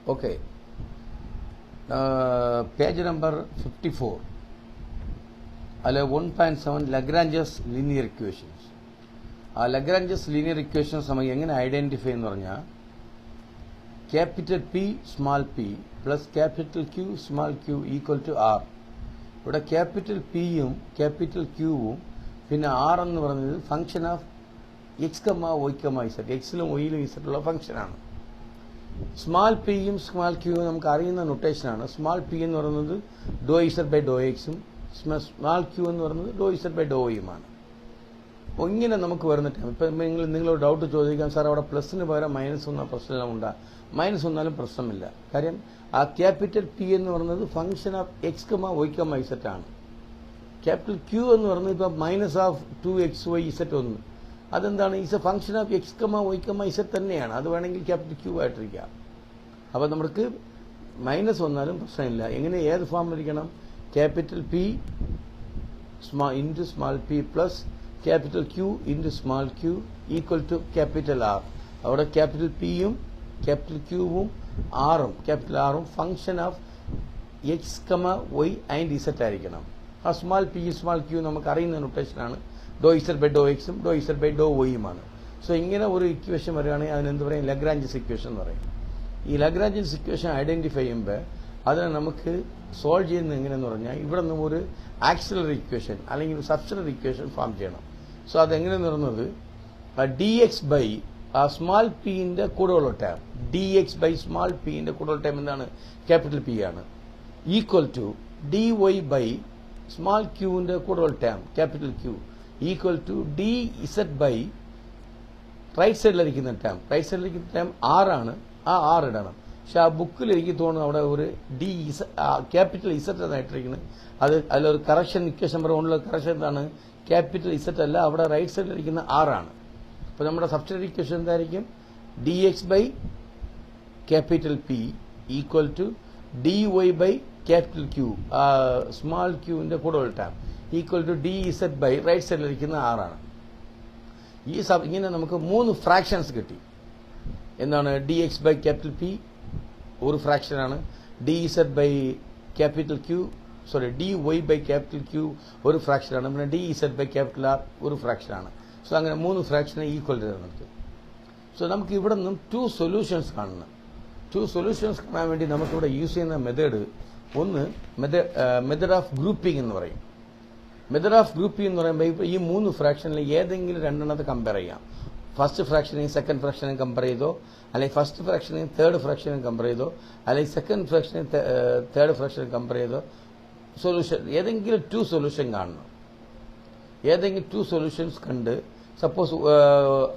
Okay. Page number 54. 1.7 Lagrange's linear equations. Lagrange's linear equations we identify capital P small p plus capital Q small q equal to R. But capital P capital Q പിന്നെ R എന്ന് പറയുന്നത് function of x, y, z. X ലും y ലും z ഉള്ള function ആണ്. Small p യും small q യും നമുക്ക് അറിയുന്ന notation ആണ്. Small p എന്ന് പറയുന്നത് dou z by dou x ഉം small q എന്ന് പറയുന്നത് dou z by dou y യുമാണ്. അപ്പോൾ ഇങ്ങനെ നമുക്ക് വരുന്ന ടൈം ഇപ്പം നിങ്ങളോട് ഡൗട്ട് ചോദിക്കാം, സാർ അവിടെ പ്ലസിന് പകരം മൈനസ് ഒന്ന പ്രശ്നം ഉണ്ടാ. മൈനസ് വന്നാലും പ്രശ്നമില്ല. കാര്യം ആ ക്യാപിറ്റൽ പി എന്ന് പറയുന്നത് function of X, Y, z ആണ്. ക്യാപിറ്റൽ ക്യൂ എന്ന് പറയുന്നത് ഇപ്പം മൈനസ് ഓഫ് 2xy ഇസെറ്റ് ഒന്ന്, അതെന്താണ്? Is a function of X, Y, Z തന്നെയാണ്. അത് വേണമെങ്കിൽ ക്യാപിറ്റൽ ക്യൂ ആയിട്ടിരിക്കാം. അപ്പോൾ നമുക്ക് മൈനസ് വന്നാലും പ്രശ്നമില്ല. എങ്ങനെ ഏത് ഫോമിലിരിക്കണം? Capital P into small P plus capital Q into small q equal to capital R. അവിടെ capital P യും capital Q വും R ഉം capital R ഉം function of x, y and z ആയിരിക്കണം. ആ small p small q നമുക്ക് അറിയുന്ന notation ആണ്. dou z by dou x ഉം dou z by dou y യുമാണ്. സോ ഇങ്ങനെ ഒരു ഇക്വേഷൻ വരികയാണെങ്കിൽ അതിന് എന്ത് പറയും? ലഗ്രാഞ്ചസ് ഇക്വേഷൻ എന്ന് പറയും. ഈ ലഗ്രാഞ്ചസ് ഇക്വേഷൻ ഐഡന്റിഫൈ ചെയ്യുമ്പോൾ അതിനെ നമുക്ക് സോൾവ് ചെയ്യുന്നത് എങ്ങനെയെന്ന് പറഞ്ഞാൽ ഇവിടെ നിന്ന് ഒരു ആക്സിലറി ഇക്വേഷൻ അല്ലെങ്കിൽ ഒരു സബ്സ്റ്റിറ്റ്യൂട്ട് ഇക്വേഷൻ ഫോം ചെയ്യണം. സോ അതെങ്ങനെയെന്ന് പറയുന്നത് ഡി എക്സ് ബൈ സ്മാൾ പിന്റെ കൂടെയുള്ള term, D X by small പിന്റെ കൂടെയുള്ള ടേം എന്താണ്? ക്യാപിറ്റൽ പി ആണ്. Equal to D Y by small ക്യൂവിന്റെ കൂടെയുള്ള term capital Q equal to D ഇസെറ്റ് by right സൈഡിലിരിക്കുന്ന ടേം ആർ ആണ്. ആ ആർ ഇടണം. പക്ഷെ ആ ബുക്കിൽ എനിക്ക് തോന്നുന്നു അവിടെ ഒരു ഡി ക്യാപിറ്റൽ ഇസെറ്റ് എന്നായിട്ടിരിക്കുന്നത്. അതിലൊരു കറക്ഷൻ ഇക്വേഷൻ നമ്പർ 1 കറക്ഷൻ എന്താണ്? ക്യാപിറ്റൽ ഇസെറ്റ് അല്ല, അവിടെ റൈറ്റ് സൈഡിലിരിക്കുന്ന ആർ ആണ്. അപ്പോൾ നമ്മുടെ സബ്സ്റ്റിറ്റ്യൂട്ട് ഇക്വേഷൻ എന്തായിരിക്കും? D X by capital P equal to D Y by capital Q, small ക്യൂവിന്റെ കൂടെ term equal to D ഇസെറ്റ് by right സൈഡിലിരിക്കുന്ന ആർ ആണ്. ഇങ്ങനെ നമുക്ക് 3 ഫ്രാക്ഷൻസ് കിട്ടി. എന്താണ്? D X by capital P ഒരു ഫ്രാക്ഷനാണ്, D ഇസെറ്റ് by capital Q D Y by capital Q ഒരു ഫ്രാക്ഷനാണ്, പിന്നെ ഡി ഇസെറ്റ് ബൈ ക്യാപിറ്റൽ ആർ ഒരു ഫ്രാക്ഷനാണ്. സോ അങ്ങനെ 3 ഫ്രാക്ഷനെ ഈക്വൽ ചെയ്ത്. സോ നമുക്ക് ഇവിടെ നിന്നും 2 സൊല്യൂഷൻസ് കാണണം. 2 സൊല്യൂഷൻസ് കാണാൻ വേണ്ടി നമുക്കിവിടെ യൂസ് ചെയ്യുന്ന മെത്തേഡ് ഒന്ന് മെത്തേഡ് ഓഫ് ഗ്രൂപ്പിംഗ് എന്ന് പറയും. മെത്തേഡ് ഓഫ് ഗ്രൂപ്പിംഗ് എന്ന് പറയുമ്പോൾ ഇപ്പോൾ ഈ 3 ഫ്രാക്ഷനിൽ ഏതെങ്കിലും രണ്ടെണ്ണത്തെ കമ്പയർ ചെയ്യാം. ഫസ്റ്റ് ഫ്രാക്ഷനെയും സെക്കൻഡ് ഫ്രാക്ഷനെയും കമ്പയർ ചെയ്തോ, അല്ലെങ്കിൽ ഫസ്റ്റ് ഫ്രാക്ഷനെയും തേർഡ് ഫ്രാക്ഷനെയും കമ്പയർ ചെയ്തോ, അല്ലെങ്കിൽ സെക്കൻഡ് ഫ്രാക്ഷനെയും തേർഡ് ഫ്രാക്ഷനെയും കമ്പയർ ചെയ്തോ സൊല്യൂഷൻ ഏതെങ്കിലും 2 സൊല്യൂഷൻ കാണണം. ഏതെങ്കിലും 2 സൊല്യൂഷൻസ് കണ്ട് സപ്പോസ്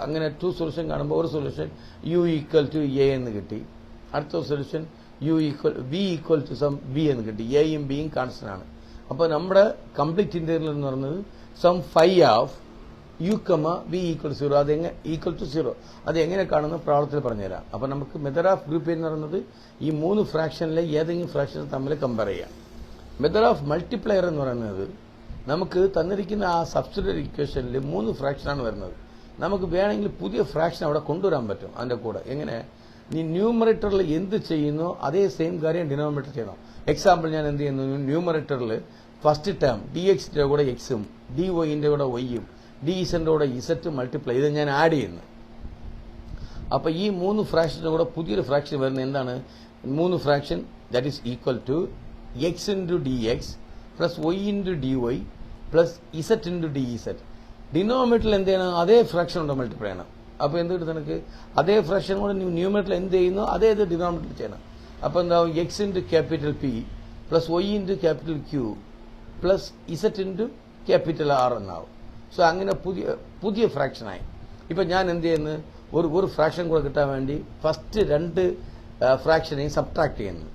അങ്ങനെ 2 സൊല്യൂഷൻ കാണുമ്പോൾ ഒരു solution u equal to A എന്ന് കിട്ടി, അടുത്ത solution b equal to some b എന്ന് കിട്ടി. എയും ബിയും കോൺസ്റ്റന്റ് ആണ്. അപ്പോൾ നമ്മുടെ കംപ്ലീറ്റ് ഇന്റഗ്രൽ എന്ന് പറയുന്നത് some phi of u b equal to 0, അത് ഈക്വൽ ടു 0 അത് എങ്ങനെ കാണുന്ന പ്രാവർത്തിയിൽ പറഞ്ഞുതരാം. അപ്പോൾ നമുക്ക് മെത്തേഡ് ഓഫ് ഗ്രൂപ്പ് എന്ന് പറയുന്നത് ഈ 3 ഫ്രാക്ഷനിലെ ഏതെങ്കിലും ഫ്രാക്ഷൻ തമ്മിൽ കമ്പയർ ചെയ്യാം. മെത്തേഡ് ഓഫ് മൾട്ടിപ്ലയർ എന്ന് പറയുന്നത് നമുക്ക് തന്നിരിക്കുന്ന ആ സബ്സ്റ്റിറ്റ്യൂട്ട് ഇക്വേഷനിൽ 3 ഫ്രാക്ഷനാണ് വരുന്നത്. നമുക്ക് വേണമെങ്കിൽ പുതിയ ഫ്രാക്ഷൻ അവിടെ കൊണ്ടുവരാൻ പറ്റും. അതിന്റെ കൂടെ എങ്ങനെ? നീ ന്യൂമറേറ്ററിൽ എന്ത് ചെയ്യുന്നോ അതേ സെയിം കാര്യം ഡിനോമിനേറ്റർ ചെയ്യണം. എക്സാമ്പിൾ ഞാൻ എന്ത് ചെയ്യുന്നു? ന്യൂമറേറ്ററിൽ ഫസ്റ്റ് ടേം ഡി എക്സിന്റെ കൂടെ എക്സും ഡി വൈന്റെ കൂടെ വൈയും ഡി ഇസെന്റെ കൂടെ ഇസെറ്റ് മൾട്ടിപ്ലൈ ഇത് ഞാൻ ആഡ് ചെയ്യുന്നു. അപ്പൊ ഈ 3 ഫ്രാക്ഷന്റെ കൂടെ പുതിയൊരു ഫ്രാക്ഷൻ വരുന്നത് എന്താണ്? 3 fraction that is equal to X into D X plus Y into D Y plus Z into D Z. ഡിനോമിനേറ്ററിൽ എന്ത് ചെയ്യണം? അതേ ഫ്രാക്ഷൻ കൊണ്ട് മൾട്ടിപ്ലൈ ചെയ്യണം. അപ്പോൾ എന്ത് കിട്ടും നിനക്ക്? അതേ ഫ്രാക്ഷൻ കൊണ്ട് ന്യൂമറേറ്ററിൽ എന്ത് ചെയ്യുന്നു അതേ ഇത് ഡിനോമിനേറ്ററിൽ ചെയ്യണം. അപ്പോൾ എന്താവും? X into capital P plus Y into capital Q plus Z into capital R എന്നാവും. സോ അങ്ങനെ പുതിയ ഫ്രാക്ഷനായി. ഇപ്പം ഞാൻ എന്ത് ചെയ്യുന്നു? ഒരു ഫ്രാക്ഷൻ കൂടെ കിട്ടാൻ വേണ്ടി ഫസ്റ്റ് 2 ഫ്രാക്ഷനെയും സബ്ട്രാക്ട് ചെയ്യുന്നു.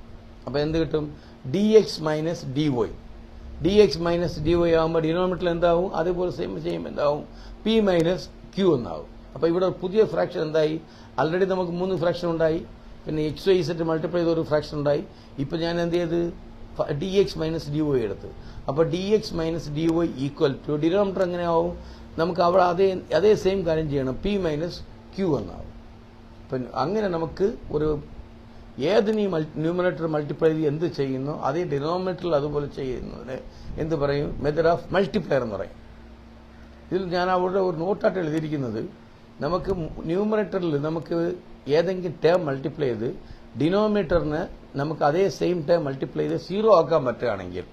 അപ്പോൾ എന്ത് കിട്ടും? D X minus D y. D X minus D y ആകുമ്പോൾ ഡിനോമിനേറ്ററിൽ എന്താവും? അതേപോലെ സെയിം ചെയ്യുമ്പോൾ എന്താവും? പി മൈനസ് ക്യൂ എന്നാവും. അപ്പോൾ ഇവിടെ പുതിയ ഫ്രാക്ഷൻ എന്തായി? ആൾറെഡി നമുക്ക് 3 ഫ്രാക്ഷൻ ഉണ്ടായി, പിന്നെ എക്സ് വൈ സെറ്റ് മൾട്ടിപ്ലൈ ചെയ്ത ഒരു ഫ്രാക്ഷൻ ഉണ്ടായി. ഇപ്പം ഞാൻ എന്ത് ചെയ്ത്? D X minus D Y എടുത്ത്. അപ്പോൾ D X minus D Y equal to denominator എങ്ങനെയാവും? നമുക്ക് അവിടെ അതേ സെയിം കാര്യം ചെയ്യണം, പി മൈനസ് ക്യൂ എന്നാവും. അപ്പം അങ്ങനെ നമുക്ക് ഒരു ഏതിന് ഈ ന്യൂമറേറ്റർ മൾട്ടിപ്ലൈ ചെയ്ത് എന്ത് ചെയ്യുന്നു അതേ ഡിനോമിനേറ്ററിൽ അതുപോലെ ചെയ്യുന്നതിന് എന്ത് പറയും? മെത്തേഡ് ഓഫ് മൾട്ടിപ്ലയർ എന്ന് പറയും. ഇതിൽ ഞാൻ അവിടെ ഒരു നോട്ടായിട്ട് എഴുതിയിരിക്കുന്നത്, നമുക്ക് ന്യൂമറേറ്ററിൽ നമുക്ക് ഏതെങ്കിലും ടേം മൾട്ടിപ്ലൈ ചെയ്ത് ഡിനോമിനേറ്ററിന് നമുക്ക് അതേ സെയിം ടേം മൾട്ടിപ്ലൈ ചെയ്ത് 0 ആക്കാൻ പറ്റുകയാണെങ്കിൽ,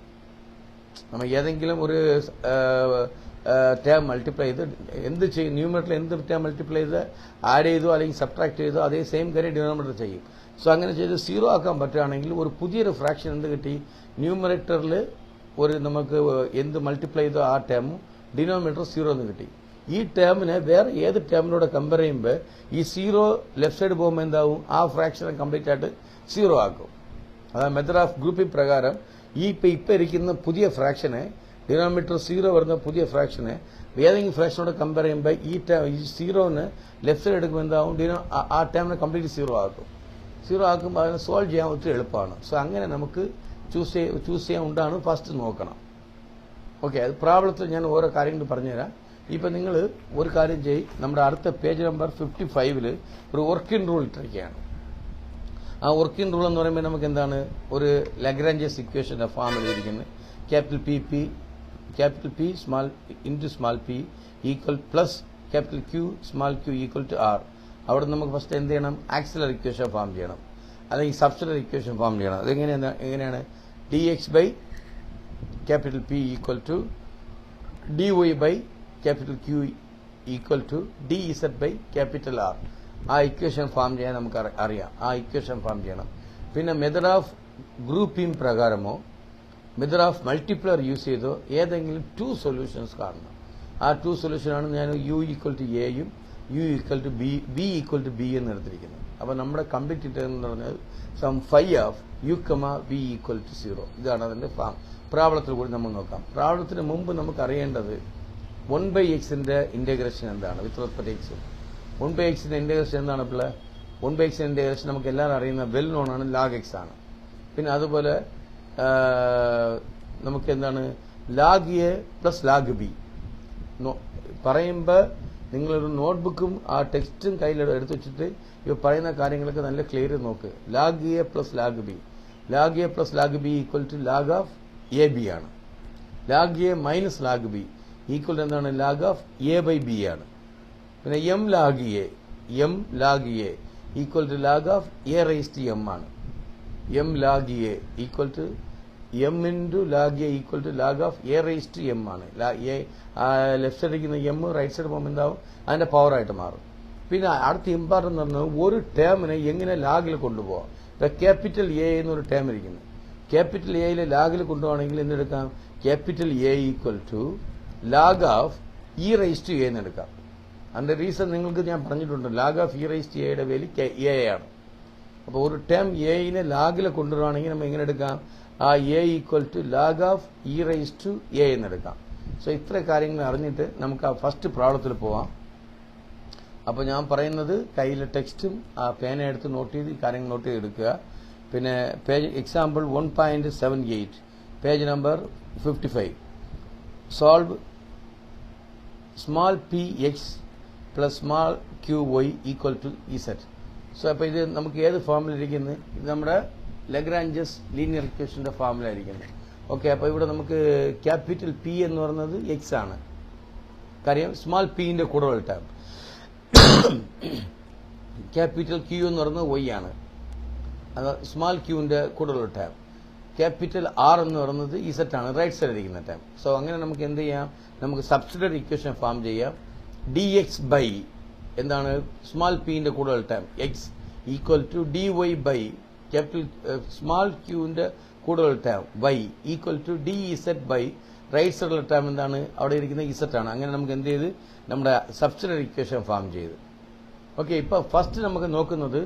നമ്മൾ ഏതെങ്കിലും ഒരു ടേം മൾട്ടിപ്ലൈ ചെയ്ത് എന്ത് ചെയ്യും? ന്യൂമറേറ്ററിൽ എന്ത് ടേം മൾട്ടിപ്ലൈ ചെയ്ത് ആഡ് ചെയ്തോ അല്ലെങ്കിൽ സബ്ട്രാക്ട് ചെയ്തോ അതേ സെയിം കാര്യം ഡിനോമിനേറ്റർ ചെയ്യും. സോ അങ്ങനെ ചെയ്ത് 0 ആക്കാൻ പറ്റുകയാണെങ്കിൽ ഒരു പുതിയൊരു ഫ്രാക്ഷൻ എന്ത് കിട്ടി? ന്യൂമറേറ്ററിൽ ഒരു നമുക്ക് എന്ത് മൾട്ടിപ്ലൈ ചെയ്തോ ആ ടേമും ഡിനോമിനേറ്റർ 0 എന്ന് കിട്ടി. ഈ ടേമിനെ വേറെ ഏത് ടേമിനോട് കമ്പയർ ചെയ്യുമ്പോൾ ഈ 0 ലെഫ്റ്റ് സൈഡ് പോകുമ്പോൾ എന്താവും? ആ ഫ്രാക്ഷനെ കംപ്ലീറ്റ് ആയിട്ട് 0 ആക്കും. അതായത് മെത്തേഡ് ഓഫ് ഗ്രൂപ്പിംഗ് പ്രകാരം ഈ ഇപ്പം ഇരിക്കുന്ന പുതിയ ഫ്രാക്ഷനെ, ഡിനോമിനേറ്റർ 0 വരുന്ന പുതിയ ഫ്രാക്ഷനെ ഏതെങ്കിലും ഫ്രാക്ഷനോട് കമ്പയർ ചെയ്യുമ്പോൾ ഈ 0ന് ലെഫ്റ്റ് സൈഡ് എടുക്കുമ്പോൾ എന്താവും? ആ ടേമിനെ കംപ്ലീറ്റ് 0 ആക്കും. 0 ആക്കുമ്പോൾ അതിനെ സോൾവ് ചെയ്യാൻ ഒത്തിരി എളുപ്പമാണ്. സോ അങ്ങനെ നമുക്ക് ചൂസ് ചെയ്യാൻ ഉണ്ടാണ് ഫസ്റ്റ് നോക്കണം. ഓക്കെ, അത് പ്രോബ്ലത്തിൽ ഞാൻ ഓരോ കാര്യങ്ങൾ പറഞ്ഞുതരാം. ഇപ്പം നിങ്ങൾ ഒരു കാര്യം ചെയ്യും, നമ്മുടെ അടുത്ത പേജ് നമ്പർ 55 ഒരു വർക്കിംഗ് റൂൾ ഇട്ടിരിക്കുകയാണ്. ആ വർക്കിംഗ് റൂൾ എന്ന് പറയുമ്പോൾ നമുക്ക് എന്താണ്? ഒരു ലഗ്രാഞ്ചസ് ഇക്വേഷന്റെ ഫോം എഴുതിയിരിക്കുന്നത്. Capital P small into small p equal plus capital Q small q equal to R. അവിടെ നമുക്ക് ഫസ്റ്റ് എന്ത് ചെയ്യണം? ആക്സിലറി ഇക്വേഷൻ ഫോം ചെയ്യണം, അല്ലെങ്കിൽ സബ്സിലറി ഇക്വേഷൻ ഫോം ചെയ്യണം. അതെങ്ങനെയാണ്? D X by capital P equal to D Y by capital Q equal to D Z by capital R. ആ equation form ചെയ്യാൻ നമുക്ക് അറിയാം. ആ ഇക്വേഷൻ ഫോം ചെയ്യണം. പിന്നെ മെത്തേഡ് ഓഫ് ഗ്രൂപ്പിംഗ് പ്രകാരമോ മെത്തേഡ് ഓഫ് മൾട്ടിപ്ലയർ യൂസ് ചെയ്തോ ഏതെങ്കിലും 2 സൊല്യൂഷൻസ് കാണണം. ആ 2 സൊല്യൂഷനാണ് ഞാൻ യു ഈക്വൽ ടു എയും U equal to B equal to B എന്ന് എടുത്തിരിക്കുന്നത്. അപ്പോൾ നമ്മുടെ കംപ്ലീറ്റ് എന്ന് പറഞ്ഞാൽ some phi of U comma B equal to 0. ഇതാണ് അതിന്റെ ഫാം. പ്രാബളത്തിൽ കൂടി നമ്മൾ നോക്കാം. പ്രാബളത്തിന് മുമ്പ് നമുക്ക് അറിയേണ്ടത് 1/xന്റെ ഇന്റഗ്രേഷൻ എന്താണ് വിത്ത് റെസ്പെക്ട് എക്സ്. 1/xന്റെ ഇന്റഗ്രേഷൻ എന്താണ് പിള്ളേ? 1/xന്റെ ഇന്റഗ്രേഷൻ നമുക്ക് എല്ലാവരും അറിയുന്ന വെൽ നോൺ ആണ്, ലാഗ് എക്സ് ആണ്. പിന്നെ അതുപോലെ നമുക്ക് എന്താണ്? Lag A plus log B പറയുമ്പോൾ നിങ്ങളൊരു നോട്ട്ബുക്കും ആ ടെക്സ്റ്റും കയ്യിൽ എടുത്തു വെച്ചിട്ട് ഇവ പറയുന്ന കാര്യങ്ങളൊക്കെ നല്ല ക്ലിയർ നോക്ക്. Log A plus log B, log A plus log B equal to log of A B ആണ്. Log A minus log B equal to എന്താണ്? Log of A by B ആണ്. പിന്നെ M log A equal to log of A raise to M ആണ്. M log A equal to M into log A equal to log of A raise to M ആണ്. Left side ഇരിക്കുന്ന M right side പോകുമ്പോൾ എന്താവും? അതിന്റെ പവറായിട്ട് മാറും. പിന്നെ അടുത്ത important എന്ന് പറഞ്ഞാൽ ഒരു ടേമിനെ എങ്ങനെ ലാഗിൽ കൊണ്ടുപോകാം. ഇപ്പം ക്യാപിറ്റൽ എ എന്നൊരു ടേം ഇരിക്കുന്നു. ക്യാപിറ്റൽ എയിലെ ലാഗിൽ കൊണ്ടുപോകണമെങ്കിൽ എന്തെടുക്കാം? Capital A equal to log of E raise to A എന്ന് എടുക്കാം. അതിന്റെ റീസൺ നിങ്ങൾക്ക് ഞാൻ പറഞ്ഞിട്ടുണ്ട്. Log of E raise to എയുടെ വാല്യൂ എ ആണ്. അപ്പോൾ ഒരു ടേം എയിനെ ലാഗിൽ കൊണ്ടുവരികയാണെങ്കിൽ നമ്മൾ എങ്ങനെ എടുക്കാം? ആ a equal to log of E raise to a എന്നെടുക്കാം. സോ ഇത്ര കാര്യങ്ങൾ അറിഞ്ഞിട്ട് നമുക്ക് ആ ഫസ്റ്റ് പ്രോബ്ലത്തിൽ പോവാം. അപ്പോൾ ഞാൻ പറയുന്നത് കയ്യിലെ ടെക്സ്റ്റും ആ പേന എടുത്ത് നോട്ട് ചെയ്ത് കാര്യങ്ങൾ നോട്ട് ചെയ്ത് എടുക്കുക. പിന്നെ page example 1.78 page number 55. Solve small p x plus small q y equal to z. So അപ്പോൾ ഇത് നമുക്ക് ഏത് ഫോമിലിരിക്കുന്നത്? ഇത് നമ്മുടെ ലഗ്രാഞ്ചസ് ലീനിയർ ഇക്വേഷന്റെ ഫോമിലായിരിക്കുന്നത്. ഓക്കെ, അപ്പോൾ ഇവിടെ നമുക്ക് ക്യാപിറ്റൽ പി എന്ന് പറയുന്നത് എക്സ് ആണ്. കാര്യം സ്മാൾ പിന്റെ കൂടുതൽ ടേം. ക്യാപിറ്റൽ ക്യൂ എന്ന് പറയുന്നത് വൈ ആണ്. അത് സ്മാൾ ക്യൂവിന്റെ കൂടുതൽ ടേം. ക്യാപിറ്റൽ ആർ എന്ന് പറയുന്നത് ഇസെറ്റ് ആണ്, റൈറ്റ് സൈഡ് ഇരിക്കുന്ന ടേം. സോ അങ്ങനെ നമുക്ക് എന്ത് ചെയ്യാം? നമുക്ക് സബ്സിഡറി ഇക്വേഷൻ ഫോം ചെയ്യാം. ഡി എക്സ് ബൈ എന്താണ്? സ്മാൾ പിന്റെ കൂടുതൽ term X equal to D Y by capital small ക്യൂവിന്റെ കൂടുതൽ term Y equal to D ഇസെറ്റ് by right സൈഡിലുള്ള ടേം എന്താണ്? അവിടെ ഇരിക്കുന്ന ഇസെറ്റ് ആണ്. അങ്ങനെ നമുക്ക് എന്ത് ചെയ്ത് നമ്മുടെ സബ്സിഡറി ഇക്വേഷൻ ഫോം ചെയ്ത്. ഓക്കെ, ഇപ്പൊ ഫസ്റ്റ് നമുക്ക് നോക്കുന്നത്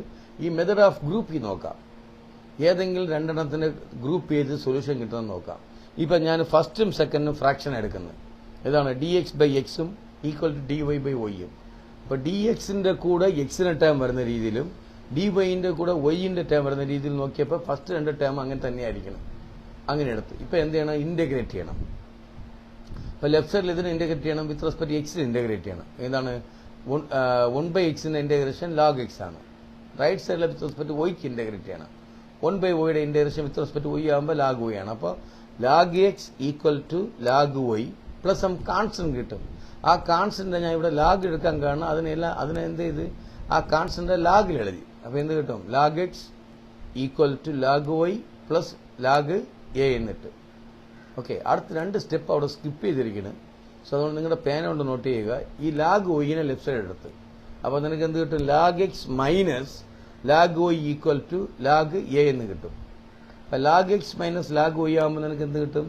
ഈ മെത്തേഡ് ഓഫ് ഗ്രൂപ്പിംഗ് നോക്കാം. ഏതെങ്കിലും രണ്ടെണ്ണത്തിന് ഗ്രൂപ്പ് ചെയ്ത് സൊല്യൂഷൻ കിട്ടുമെന്ന് നോക്കാം. ഇപ്പൊ ഞാൻ ഫസ്റ്റും സെക്കൻഡും ഫ്രാക്ഷൻ എടുക്കുന്നത്. ഇതാണ് ഡി എക്സ് ബൈ എക്സും equal to D Y by വൈയും. അപ്പൊ ഡി എക്സിന്റെ കൂടെ എക്സിന്റെ ടേം വരുന്ന രീതിയിലും ഡി വൈന്റെ കൂടെ വൈന്റെ ടേം വരുന്ന രീതിയിൽ നോക്കിയപ്പോൾ ഫസ്റ്റ് രണ്ട് ടേം അങ്ങനെ തന്നെയായിരിക്കണം. അങ്ങനെ എടുത്ത് ഇപ്പൊ എന്ത് ചെയ്യണം? ഇന്റഗ്രേറ്റ് ചെയ്യണം. അപ്പൊ ലെഫ്റ്റ് സൈഡിൽ ഇതിനെ ഇന്റഗ്രേറ്റ് ചെയ്യണം വിത്ത് റെസ്പെക്ട് എക്സിന് ഇന്റഗ്രേറ്റ് ചെയ്യണം. ഏതാണ്? 1/xന്റെ ഇന്റഗ്രേഷൻ ലാഗ് എക്സ് ആണ്. റൈറ്റ് സൈഡിലെ വിത്ത് റെസ്പെക്ട് വൈക്ക് ഇന്റഗ്രേറ്റ് ചെയ്യണം. 1/y integration with respect y ആകുമ്പോൾ ലാഗ് y ആണ്. അപ്പോൾ log X equal to log y plus some constant കിട്ടും. ആ കാൺസ്റ്റന്റ് ഞാൻ ഇവിടെ ലാഗ് എടുക്കാൻ കാരണം അതിനെ എന്ത് ചെയ്ത് ആ കാൺസ്റ്റന്റ് ലാഗിൽ എഴുതി. അപ്പോൾ എന്ത് കിട്ടും? Log X equal to log y plus log a എന്നിട്ട്. ഓക്കെ, അടുത്ത 2 സ്റ്റെപ്പ് അവിടെ സ്കിപ്പ് ചെയ്തിരിക്കുന്നു. സോ അതുകൊണ്ട് നിങ്ങളുടെ പേന കൊണ്ട് നോട്ട് ചെയ്യുക. ഈ ലാഗ് വൈനെ ലെഫ്റ്റ് സൈഡ് എടുത്ത്, അപ്പോൾ നിനക്ക് എന്ത് കിട്ടും? Log X minus log Y equal to log A എന്ന് കിട്ടും. അപ്പോൾ log X minus log Y ആകുമ്പോൾ നിനക്ക് എന്ത് കിട്ടും?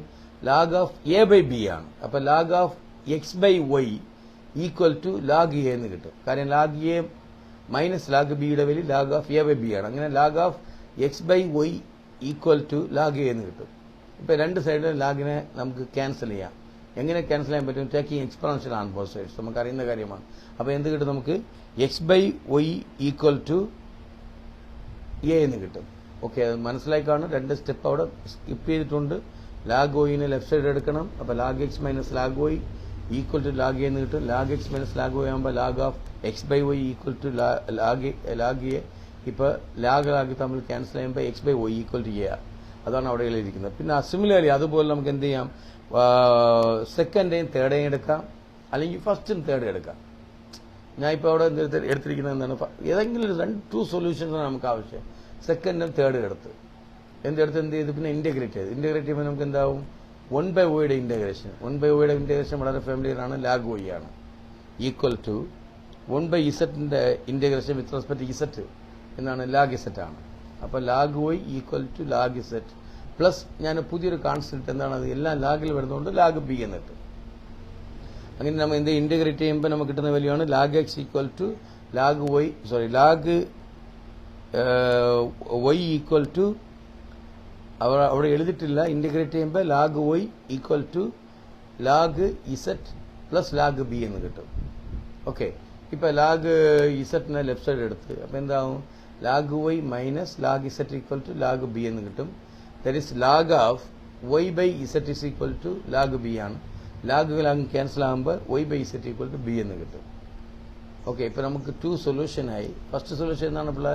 Log of A by B ആണ്. അപ്പോൾ log of X by Y equal to log A എന്ന് കിട്ടും. കാര്യം ലാഗ് എ മൈനസ് ലാഗ് ബിയുടെ value log of A by B ആണ്. അങ്ങനെ log of X by Y equal to log A എന്ന് കിട്ടും. ഇപ്പോൾ 2 സൈഡിലും ലാഗിനെ നമുക്ക് ക്യാൻസൽ ചെയ്യാം. എങ്ങനെ ക്യാൻസൽ ചെയ്യാൻ പറ്റും? Taking exponential on both sides നമുക്ക് അറിയുന്ന കാര്യമാണ്. അപ്പോൾ എന്ത് കിട്ടും? നമുക്ക് x by Y equal to A എന്ന് കിട്ടും. ഓക്കെ, അത് മനസ്സിലായി കാണും. 2 സ്റ്റെപ്പ് അവിടെ സ്കിപ്പ് ചെയ്തിട്ടുണ്ട്. ലാഗ് വൈനെ ലെഫ്റ്റ് സൈഡ് എടുക്കണം. അപ്പോൾ log X minus log Y equal to log A എന്ന് കിട്ടും. Log X minus log Y ആകുമ്പോൾ log of X by Y equal to log A. ഇപ്പോൾ ലാഗ് തമ്മിൽ ക്യാൻസൽ ചെയ്യുമ്പോൾ X by Y equal to A. അതാണ് അവിടെ എഴുതിയിരിക്കുന്നത്. പിന്നെ സിമിലർലി അതുപോലെ നമുക്ക് എന്ത് ചെയ്യാം? സെക്കൻഡേയും തേർഡേയും എടുക്കാം, അല്ലെങ്കിൽ ഫസ്റ്റും തേർഡും എടുക്കാം. ഞാൻ ഇപ്പോൾ അവിടെ എടുത്തിരിക്കുന്നത് എന്താണ്? ഏതെങ്കിലും 2 സൊല്യൂഷൻസാണ് നമുക്ക് ആവശ്യം. സെക്കൻഡും തേർഡും എടുത്ത് എന്ത് ചെയ്ത് പിന്നെ ഇന്റഗ്രേറ്റ് ചെയ്യുമ്പോൾ നമുക്ക് എന്താവും? 1/y integration. 1/y ഇന്റഗ്രേഷൻ വളരെ ഫാമിലിയർ ആണ്. ലാഗ് y ആണ്. Equal to 1/z integration with respect z എന്നാണ്, ലാഗ് z ആണ്. അപ്പോൾ log y equal to log z plus ഞാൻ പുതിയൊരു കോൺസ്റ്റന്റ് എന്താണ്? അത് എല്ലാം ലാഗിൽ വരുന്നതുകൊണ്ട് ലാഗ് ബി എന്നിട്ട്. അങ്ങനെ നമ്മൾ എന്ത് ഇന്റഗ്രേറ്റ് ചെയ്യുമ്പോൾ നമുക്ക് കിട്ടുന്ന വാല്യൂയാണ് log X equal to log Y log y equal to അവിടെ എഴുതിയിട്ടില്ല. ഇന്റഗ്രേറ്റ് ചെയ്യുമ്പോൾ log y equal to log Z plus log B എന്ന് കിട്ടും. ഓക്കെ, ഇപ്പൊ ലാഗ് ഇസെറ്റിനെ ലെഫ്റ്റ് സൈഡ് എടുത്ത്, അപ്പൊ എന്താവും? Log y minus log z equal to log B എന്ന് കിട്ടും. That is log of y by z is equal to log B ആണ്. Log cancel ആകുമ്പോൾ y by z equal to B എന്ന് കിട്ടും. Okay, ഇപ്പൊ നമുക്ക് 2 സൊല്യൂഷൻ ആയി. First solution എന്താണ്? ഇപ്പോൾ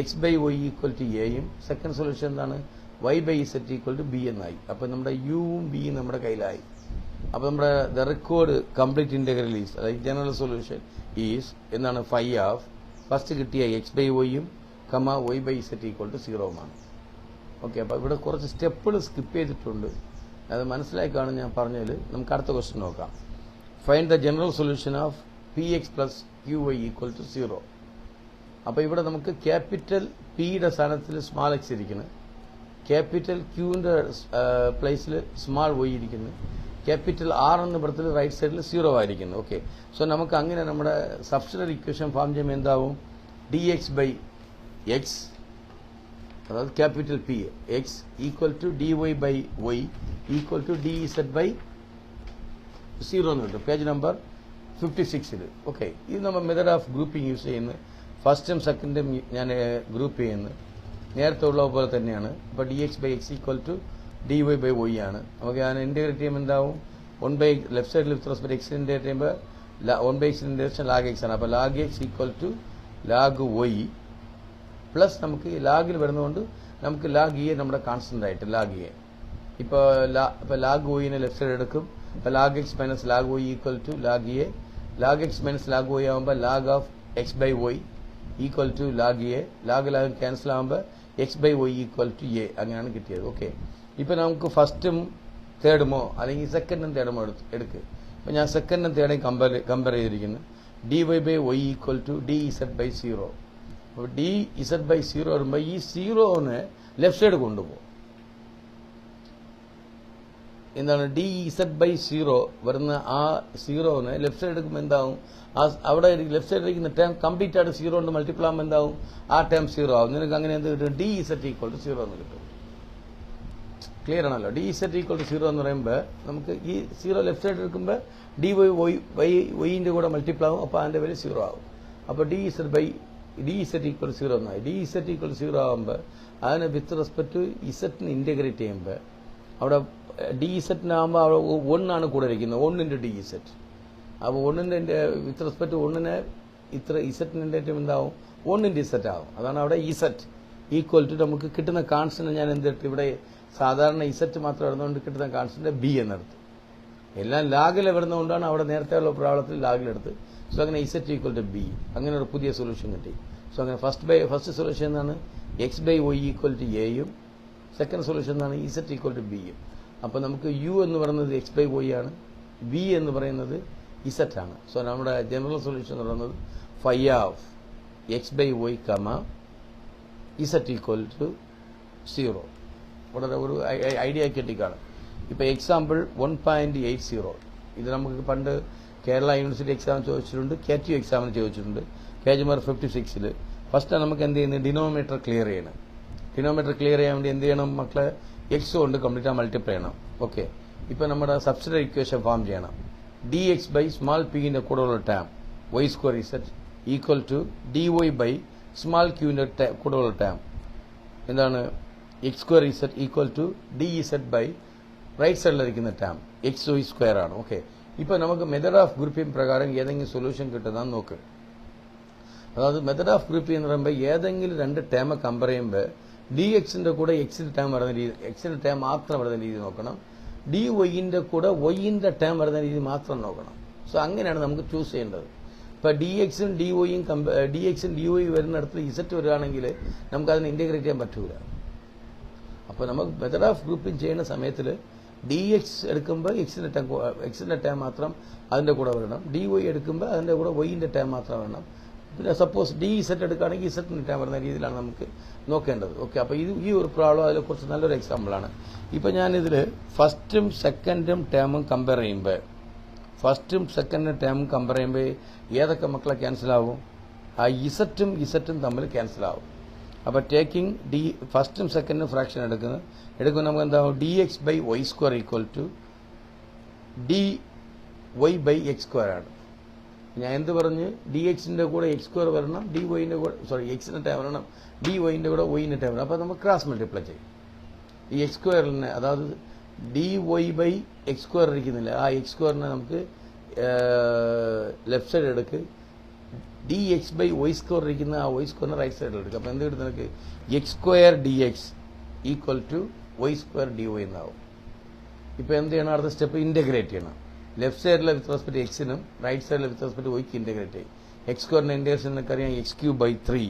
x by Y equal to എയും, സെക്കൻഡ് സൊല്യൂഷൻ എന്താണ്? y by z equal to B എന്നായി. അപ്പൊ നമ്മുടെ യുവും ബിയും നമ്മുടെ കയ്യിലായി. അപ്പൊ നമ്മുടെ the record complete integral is, അതായത് ജനറൽ സൊല്യൂഷൻ ഈസ് എന്താണ്? ഫൈ ഓഫ് ഫസ്റ്റ് കിട്ടിയ എക്സ് ബൈ വൈയും y by z equal to 0 okay, അപ്പോൾ ഇവിടെ കുറച്ച് സ്റ്റെപ്പുകൾ സ്കിപ്പ് ചെയ്തിട്ടുണ്ട്. അത് മനസ്സിലായി കാണും ഞാൻ പറഞ്ഞതിൽ. നമുക്ക് അടുത്ത ക്വസ്റ്റ്യൻ നോക്കാം. Find the general solution of p x plus q y equal to 0. അപ്പോൾ ഇവിടെ നമുക്ക് ക്യാപിറ്റൽ പിയുടെ സ്ഥാനത്തിൽ സ്മാൾ എക്സ് ഇരിക്കുന്നു, ക്യാപിറ്റൽ ക്യൂവിന്റെ പ്ലേസിൽ സ്മാൾ വൈ ഇരിക്കുന്നു, ക്യാപിറ്റൽ ആർ എന്ന പടത്തിൽ റൈറ്റ് സൈഡിൽ 0 ആയിരിക്കുന്നു. ഓക്കെ, സോ നമുക്ക് അങ്ങനെ നമ്മുടെ സബ്സ്റ്റിറ്റ്യൂട്ട് ഇക്വേഷൻ ഫോം ചെയ്യുമ്പോൾ എന്താവും? ഡി എക്സ് ബൈ എക്സ്, അതായത് capital P x equal to D Y by Y equal to D ഇസെറ്റ് by 0 എന്ന് കിട്ടും. Page number 56. ഓക്കെ, ഇത് നമ്മൾ മെത്തേഡ് ഓഫ് ഗ്രൂപ്പിംഗ് യൂസ് ചെയ്യുന്നത്. ഫസ്റ്റും സെക്കൻഡും ഞാൻ ഗ്രൂപ്പ് ചെയ്യുന്നത് നേരത്തെ ഉള്ള പോലെ തന്നെയാണ്. അപ്പോൾ D X by x equal to D Y by y ആണ്. നമുക്ക് ഞാൻ ഇന്റഗ്രേറ്റ് ചെയ്യുമ്പോൾ എന്താവും? 1 ലെഫ്റ്റ് സൈഡിൽ വിത്ത് റെസ്പെക്ട് എക്സ് ഇന്റഗ്രേറ്റ് ചെയ്യുമ്പോൾ 1 x ഇന്റഗ്രേഷൻ ലാഗ് എക്സ് ആണ്. അപ്പോൾ log X equal to log Y plus നമുക്ക് ലാഗിൽ വരുന്നതുകൊണ്ട് നമുക്ക് ലാഗ് എ നമ്മുടെ കോൺസ്റ്റന്റ് ആയിട്ട് ലാഗ് എ. ഇപ്പോൾ ലാഗ് വൈനെ ലെഫ്റ്റ് സൈഡ് എടുക്കും. അപ്പോൾ log X minus log Y equal to log a. Log X minus log Y ആകുമ്പോൾ log of X by Y equal to log a. Log cancel ആകുമ്പോൾ x by Y equal to a. അങ്ങനെയാണ് കിട്ടിയത്. Okay, ഇപ്പൊ നമുക്ക് ഫസ്റ്റും തേർഡുമോ അല്ലെങ്കിൽ സെക്കൻഡും തേർഡുമോ എടുക്കുക. അപ്പൊ ഞാൻ സെക്കൻഡും തേർഡും കമ്പയർ ചെയ്തിരിക്കുന്നു. D Y by Y equal to D ഇസെറ്റ് by 0. അപ്പോൾ ഡി ഇസെറ്റ് ബൈ 0 വരുമ്പോൾ ഈ 0നെ ലെഫ്റ്റ് സൈഡ് കൊണ്ടുപോകും. എന്താണ്? ഡി ഇസെറ്റ് ബൈ 0 വരുന്ന ആ 0നെ ലെഫ്റ്റ് സൈഡ് എടുക്കുമ്പോൾ എന്താവും? അവിടെ ലെഫ്റ്റ് സൈഡ് ഇരിക്കുന്ന ടേം കംപ്ലീറ്റ് ആയിട്ട് 0 കൊണ്ട് മൾട്ടിപ്ലൈ ആകുമ്പോൾ എന്താവും? ആ ടേം 0 ആവും. നിനക്ക് അങ്ങനെ എന്ത് കിട്ടും? ഡി ഇസെറ്റ് ഈക്വൽ ടു 0 എന്ന് കിട്ടും. ക്ലിയർ ആണല്ലോ? ഡി ഇസെറ്റ് ഈക്വൽ ടു 0 എന്ന് പറയുമ്പോൾ നമുക്ക് ഈ 0 ലെഫ്റ്റ് സൈഡ് എടുക്കുമ്പോൾ ഡി വൈന്റെ കൂടെ മൾട്ടിപ്ലൈ ആവും. അപ്പോൾ അതിന്റെ വാല്യൂ 0 ആവും. അപ്പോൾ ഡി ഇസെറ്റ് ഈക്വൽ 0 എന്നായി. ഡി ഇസെറ്റ് ഈക്വൽ 0 ആകുമ്പോൾ അതിനെ വിത്ത് റെസ്പെക്ട് ടു ഇസെറ്റിന് ഇന്റഗ്രേറ്റ് ചെയ്യുമ്പോൾ അവിടെ ഡി ഇസെറ്റിനാകുമ്പോൾ അവിടെ 1 ആണ് കൂടെ ഇരിക്കുന്നത്. 1 × ഡി ഇസെറ്റ്. അപ്പോൾ 1ന്റെ വിത്ത് റെസ്പെക്ട് 1നെ ഇത്ര ഇസറ്റിൻ്റെ ടേം എന്താവും 1 ഇസറ്റ് ആവും. അതാണ് അവിടെ ഇസറ്റ് ഈക്വൽ ടു നമുക്ക് കിട്ടുന്ന കാൺസ്റ്റന്റ് ഞാൻ എന്തിട്ട് ഇവിടെ സാധാരണ ഇസറ്റ് മാത്രം വരുന്നതുകൊണ്ട് കിട്ടുന്ന കാൺസ്റ്റന്റ് ബി എന്നെടുത്ത്. എല്ലാം ലാഗിൽ വരുന്നതുകൊണ്ടാണ് അവിടെ നേരത്തെയുള്ള പ്രോബ്ലത്തിൽ ലാഗിലെടുത്ത്. സോ അങ്ങനെ ഇസറ്റ് ഈക്വൽ ടു ബി, അങ്ങനെ ഒരു പുതിയ സൊല്യൂഷൻ കിട്ടി. സോ അങ്ങനെ ഫസ്റ്റ് സൊല്യൂഷൻ എന്താണ് x by Y equal to എയും, സെക്കൻഡ് സൊല്യൂഷൻ എന്താണ് ഇസറ്റ് ഈക്വൽ ടു ബിയും. അപ്പോൾ നമുക്ക് യു എന്ന് പറയുന്നത് എക്സ് ബൈ വൈ ആണ്, ബി എന്ന് പറയുന്നത് ഇസറ്റ് ആണ്. സോ നമ്മുടെ ജനറൽ സൊല്യൂഷൻ എന്ന് പറയുന്നത് phi of X by y comma z equal to 0. വളരെ ഒരു ഐഡിയ കിട്ടിക്കാണ്. ഇപ്പോൾ എക്സാമ്പിൾ 1.80 ഇത് നമുക്ക് പണ്ട് കേരള യൂണിവേഴ്സിറ്റി എക്സാം ചോദിച്ചിട്ടുണ്ട്, KT എക്സാമിന് ചോദിച്ചിട്ടുണ്ട്, പേജ് നമ്പർ 56. ഫസ്റ്റ് നമുക്ക് എന്ത് ചെയ്യുന്നത് ഡിനോമിനേറ്റർ ക്ലിയർ ചെയ്യണം. ഡിനോമിനേറ്റർ ക്ലിയർ ചെയ്യാൻ വേണ്ടി എന്ത് ചെയ്യണം മക്കളെ, എക്സ് കൊണ്ട് കംപ്ലീറ്റ് മൾട്ടിപ്ലൈ ചെയ്യണം. ഓക്കെ, ഇപ്പോൾ നമ്മുടെ സബ്സ്റ്റിറ്റ്യൂട്ട് ഇക്വേഷൻ ഫോം ചെയ്യണം. dx ബൈ സ്മാൾ പിന്റെ കൂടെയുള്ള term y square z equal to dy by small ക്യൂവിന്റെ കൂടെയുള്ള ടേം എന്താണ് x square z equal to dz by right സൈഡിലിരിക്കുന്ന ടേം എക്സ് വൈ സ്ക്വയർ ആണ്. ഓക്കെ, ഇപ്പോൾ നമുക്ക് മെത്തേഡ് ഓഫ് ഗ്രൂപ്പിംഗ് പ്രകാരം ഏതെങ്കിലും സൊല്യൂഷൻ കിട്ടുന്നതെന്ന് നോക്ക്. അതായത് മെത്തേഡ് ഓഫ് ഗ്രൂപ്പിംഗ് എന്ന് പറയുമ്പോൾ ഏതെങ്കിലും രണ്ട് ടേം കമ്പയർ ചെയ്യുമ്പോൾ dxന്റെ കൂടെ എക്സിന്റെ ടേം വരുന്ന രീതി, എക്സിന്റെ ടേം മാത്രം വരുന്ന രീതി നോക്കണം, ഡിവൈന്റെ കൂടെ വൈന്റെ ടേം വരുന്ന രീതി മാത്രം നോക്കണം. സോ അങ്ങനെയാണ് നമുക്ക് ചൂസ് ചെയ്യേണ്ടത്. ഇപ്പോൾ ഡിഎക്സും ഡിവൈ വരുന്നിടത്ത് ഇസറ്റ് വരികയാണെങ്കിൽ നമുക്ക് അതിനെ ഇന്റഗ്രേറ്റ് ചെയ്യാൻ പറ്റൂല. അപ്പോൾ നമുക്ക് മെത്തേഡ് ഓഫ് ഗ്രൂപ്പിംഗ് ചെയ്യുന്ന സമയത്തിൽ dx എടുക്കുമ്പോൾ എക്സിന്റെ ടേം മാത്രം അതിന്റെ കൂടെ വരണം, dy എടുക്കുമ്പോൾ അതിന്റെ കൂടെ വൈന്റെ ടേം മാത്രം വരണം. പിന്നെ സപ്പോസ് ഡി ഇസറ്റ് എടുക്കുകയാണെങ്കിൽ ഇസറ്റിന്റെ ടേം വരുന്ന രീതിയിലാണ് നമുക്ക് നോക്കേണ്ടത്. ഓക്കെ, അപ്പോൾ ഈ ഒരു പ്രോബ്ലം അതിൽ കുറച്ച് നല്ലൊരു എക്സാമ്പിളാണ്. ഇപ്പോൾ ഞാനിതിൽ ഫസ്റ്റും സെക്കൻഡും ടേമും കമ്പയർ ചെയ്യുമ്പോൾ ഏതൊക്കെ മക്കളെ ക്യാൻസൽ ആവും? ആ ഇസറ്റും തമ്മിൽ ക്യാൻസൽ ആവും. അപ്പോൾ ടേക്കിംഗ് ഫസ്റ്റും സെക്കൻഡും ഫ്രാക്ഷൻ എടുക്കുമ്പോൾ നമുക്ക് എന്താവും dx by y square equal to dy by x square ആണ്. ഞാൻ എന്ത് പറഞ്ഞ് dxന്റെ കൂടെ എക്സ് സ്ക്വയർ വരണം, ഡിവൈന്റെ കൂടെ എക്സിന്റെ ടൈം വരണം, ഡിവൈന്റെ കൂടെ വൈന്റെ ടൈം വരണം. അപ്പോൾ നമുക്ക് ക്രോസ് മൾട്ടിപ്ലൈ ചെയ്യും. ഈ എക്സ് സ്ക്വയറിനെ, അതായത് dy ബൈ എക്സ് സ്ക്വയർ ഇരിക്കുന്നില്ല, ആ എക്സ് സ്ക്വയറിനെ നമുക്ക് ലെഫ്റ്റ് സൈഡ് എടുക്ക്, dx ബൈ വൈ സ്ക്വയർ ഇരിക്കുന്ന ആ വൈ സ്ക്വയറിനെ റൈറ്റ് സൈഡിൽ എടുക്കുക. അപ്പോൾ എന്ത് കിട്ടും നമുക്ക് x square dx equal to y square dy എന്നാവും. ഇപ്പോൾ എന്ത് ചെയ്യണം, അടുത്ത സ്റ്റെപ്പ് ഇന്റഗ്രേറ്റ് ചെയ്യണം. ലെഫ്റ്റ് സൈഡിലെ വിത്ത് റെസ്പെക്ട് എക്സിനും റൈറ്റ് സൈഡിലെ വിത്ത് റെസ്പെക്ട് വൈക്ക് ഇന്റഗ്രേറ്റ് ചെയ്യും. എക്സ് സ്ക്വയറിന്റെ ഇന്റഗ്രേഷൻ അറിയാം, x³ / 3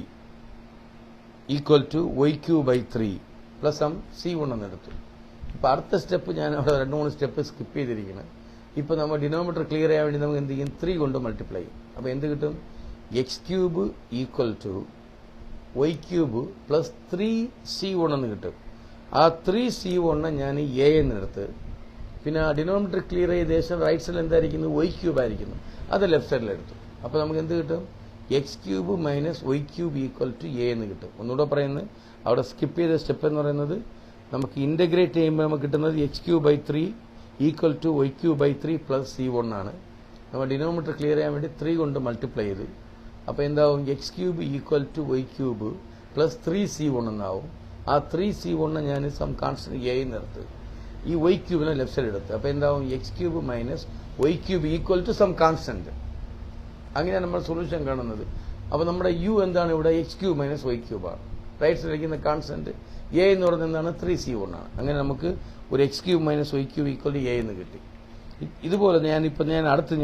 equal to y³ / 3 plus some c1 എന്നെടുത്തു. ഇപ്പോൾ അടുത്ത സ്റ്റെപ്പ് ഞാൻ അവിടെ 2-3 സ്റ്റെപ്പ് സ്കിപ്പ് ചെയ്തിരിക്കുന്നത്. ഇപ്പോൾ നമ്മൾ ഡിനോമിനേറ്റർ ക്ലിയർ ചെയ്യാൻ വേണ്ടി നമുക്ക് എന്ത് ചെയ്യും, 3 കൊണ്ട് മൾട്ടിപ്ലൈ ചെയ്യും. അപ്പോൾ എന്ത് കിട്ടും, x³ equal to y³ plus 3c1 എന്ന് കിട്ടും. ആ 3c1 ഞാൻ a എന്നെടുത്ത്, പിന്നെ ഡിനോമിനേറ്റർ ക്ലിയർ ചെയ്ത ശേഷം റൈറ്റ് സൈഡിൽ എന്തായിരിക്കുന്നു, y³ ആയിരിക്കുന്നു, അത് ലെഫ്റ്റ് സൈഡിലെടുത്തു. അപ്പോൾ നമുക്ക് എന്ത് കിട്ടും, x³ minus y³ equal to a എന്ന് കിട്ടും. ഒന്നുകൂടെ പറയുന്നത്, അവിടെ സ്കിപ്പ് ചെയ്ത സ്റ്റെപ്പ് എന്ന് പറയുന്നത് നമുക്ക് ഇന്റഗ്രേറ്റ് ചെയ്യുമ്പോൾ നമുക്ക് കിട്ടുന്നത് x³ / 3 equal to y³ / 3 plus c1 ആണ്. നമ്മൾ ഡിനോമിനേറ്റർ ക്ലിയർ ചെയ്യാൻ വേണ്ടി 3 കൊണ്ട് മൾട്ടിപ്ലൈ ചെയ്ത്, അപ്പോൾ എന്താവും x³ equal to y³ plus 3c1 എന്നാവും. ആ 3c1 ഞാൻ സം കോൺസ്റ്റന്റ് a നിർത്ത്, ഈ y³ ലെഫ്റ്റ് സൈഡ് എടുത്ത്, അപ്പോൾ എന്താവും x³ minus y³ equal to some constant. അങ്ങനെയാണ് നമ്മൾ സൊല്യൂഷൻ കാണുന്നത്. അപ്പോൾ നമ്മുടെ u എന്താണ് ഇവിടെ, x³ മൈനസ് y³ ആണ്. റൈറ്റ് സൈഡിൽ ഇരിക്കുന്ന കോൺസ്റ്റന്റ് a എന്ന് പറയുന്നത് എന്താണ്, 3c1 ആണ്. അങ്ങനെ നമുക്ക് ഒരു x³ minus y³ equal to a എന്ന് കിട്ടി. ഇതുപോലെ ഞാൻ അടുത്ത്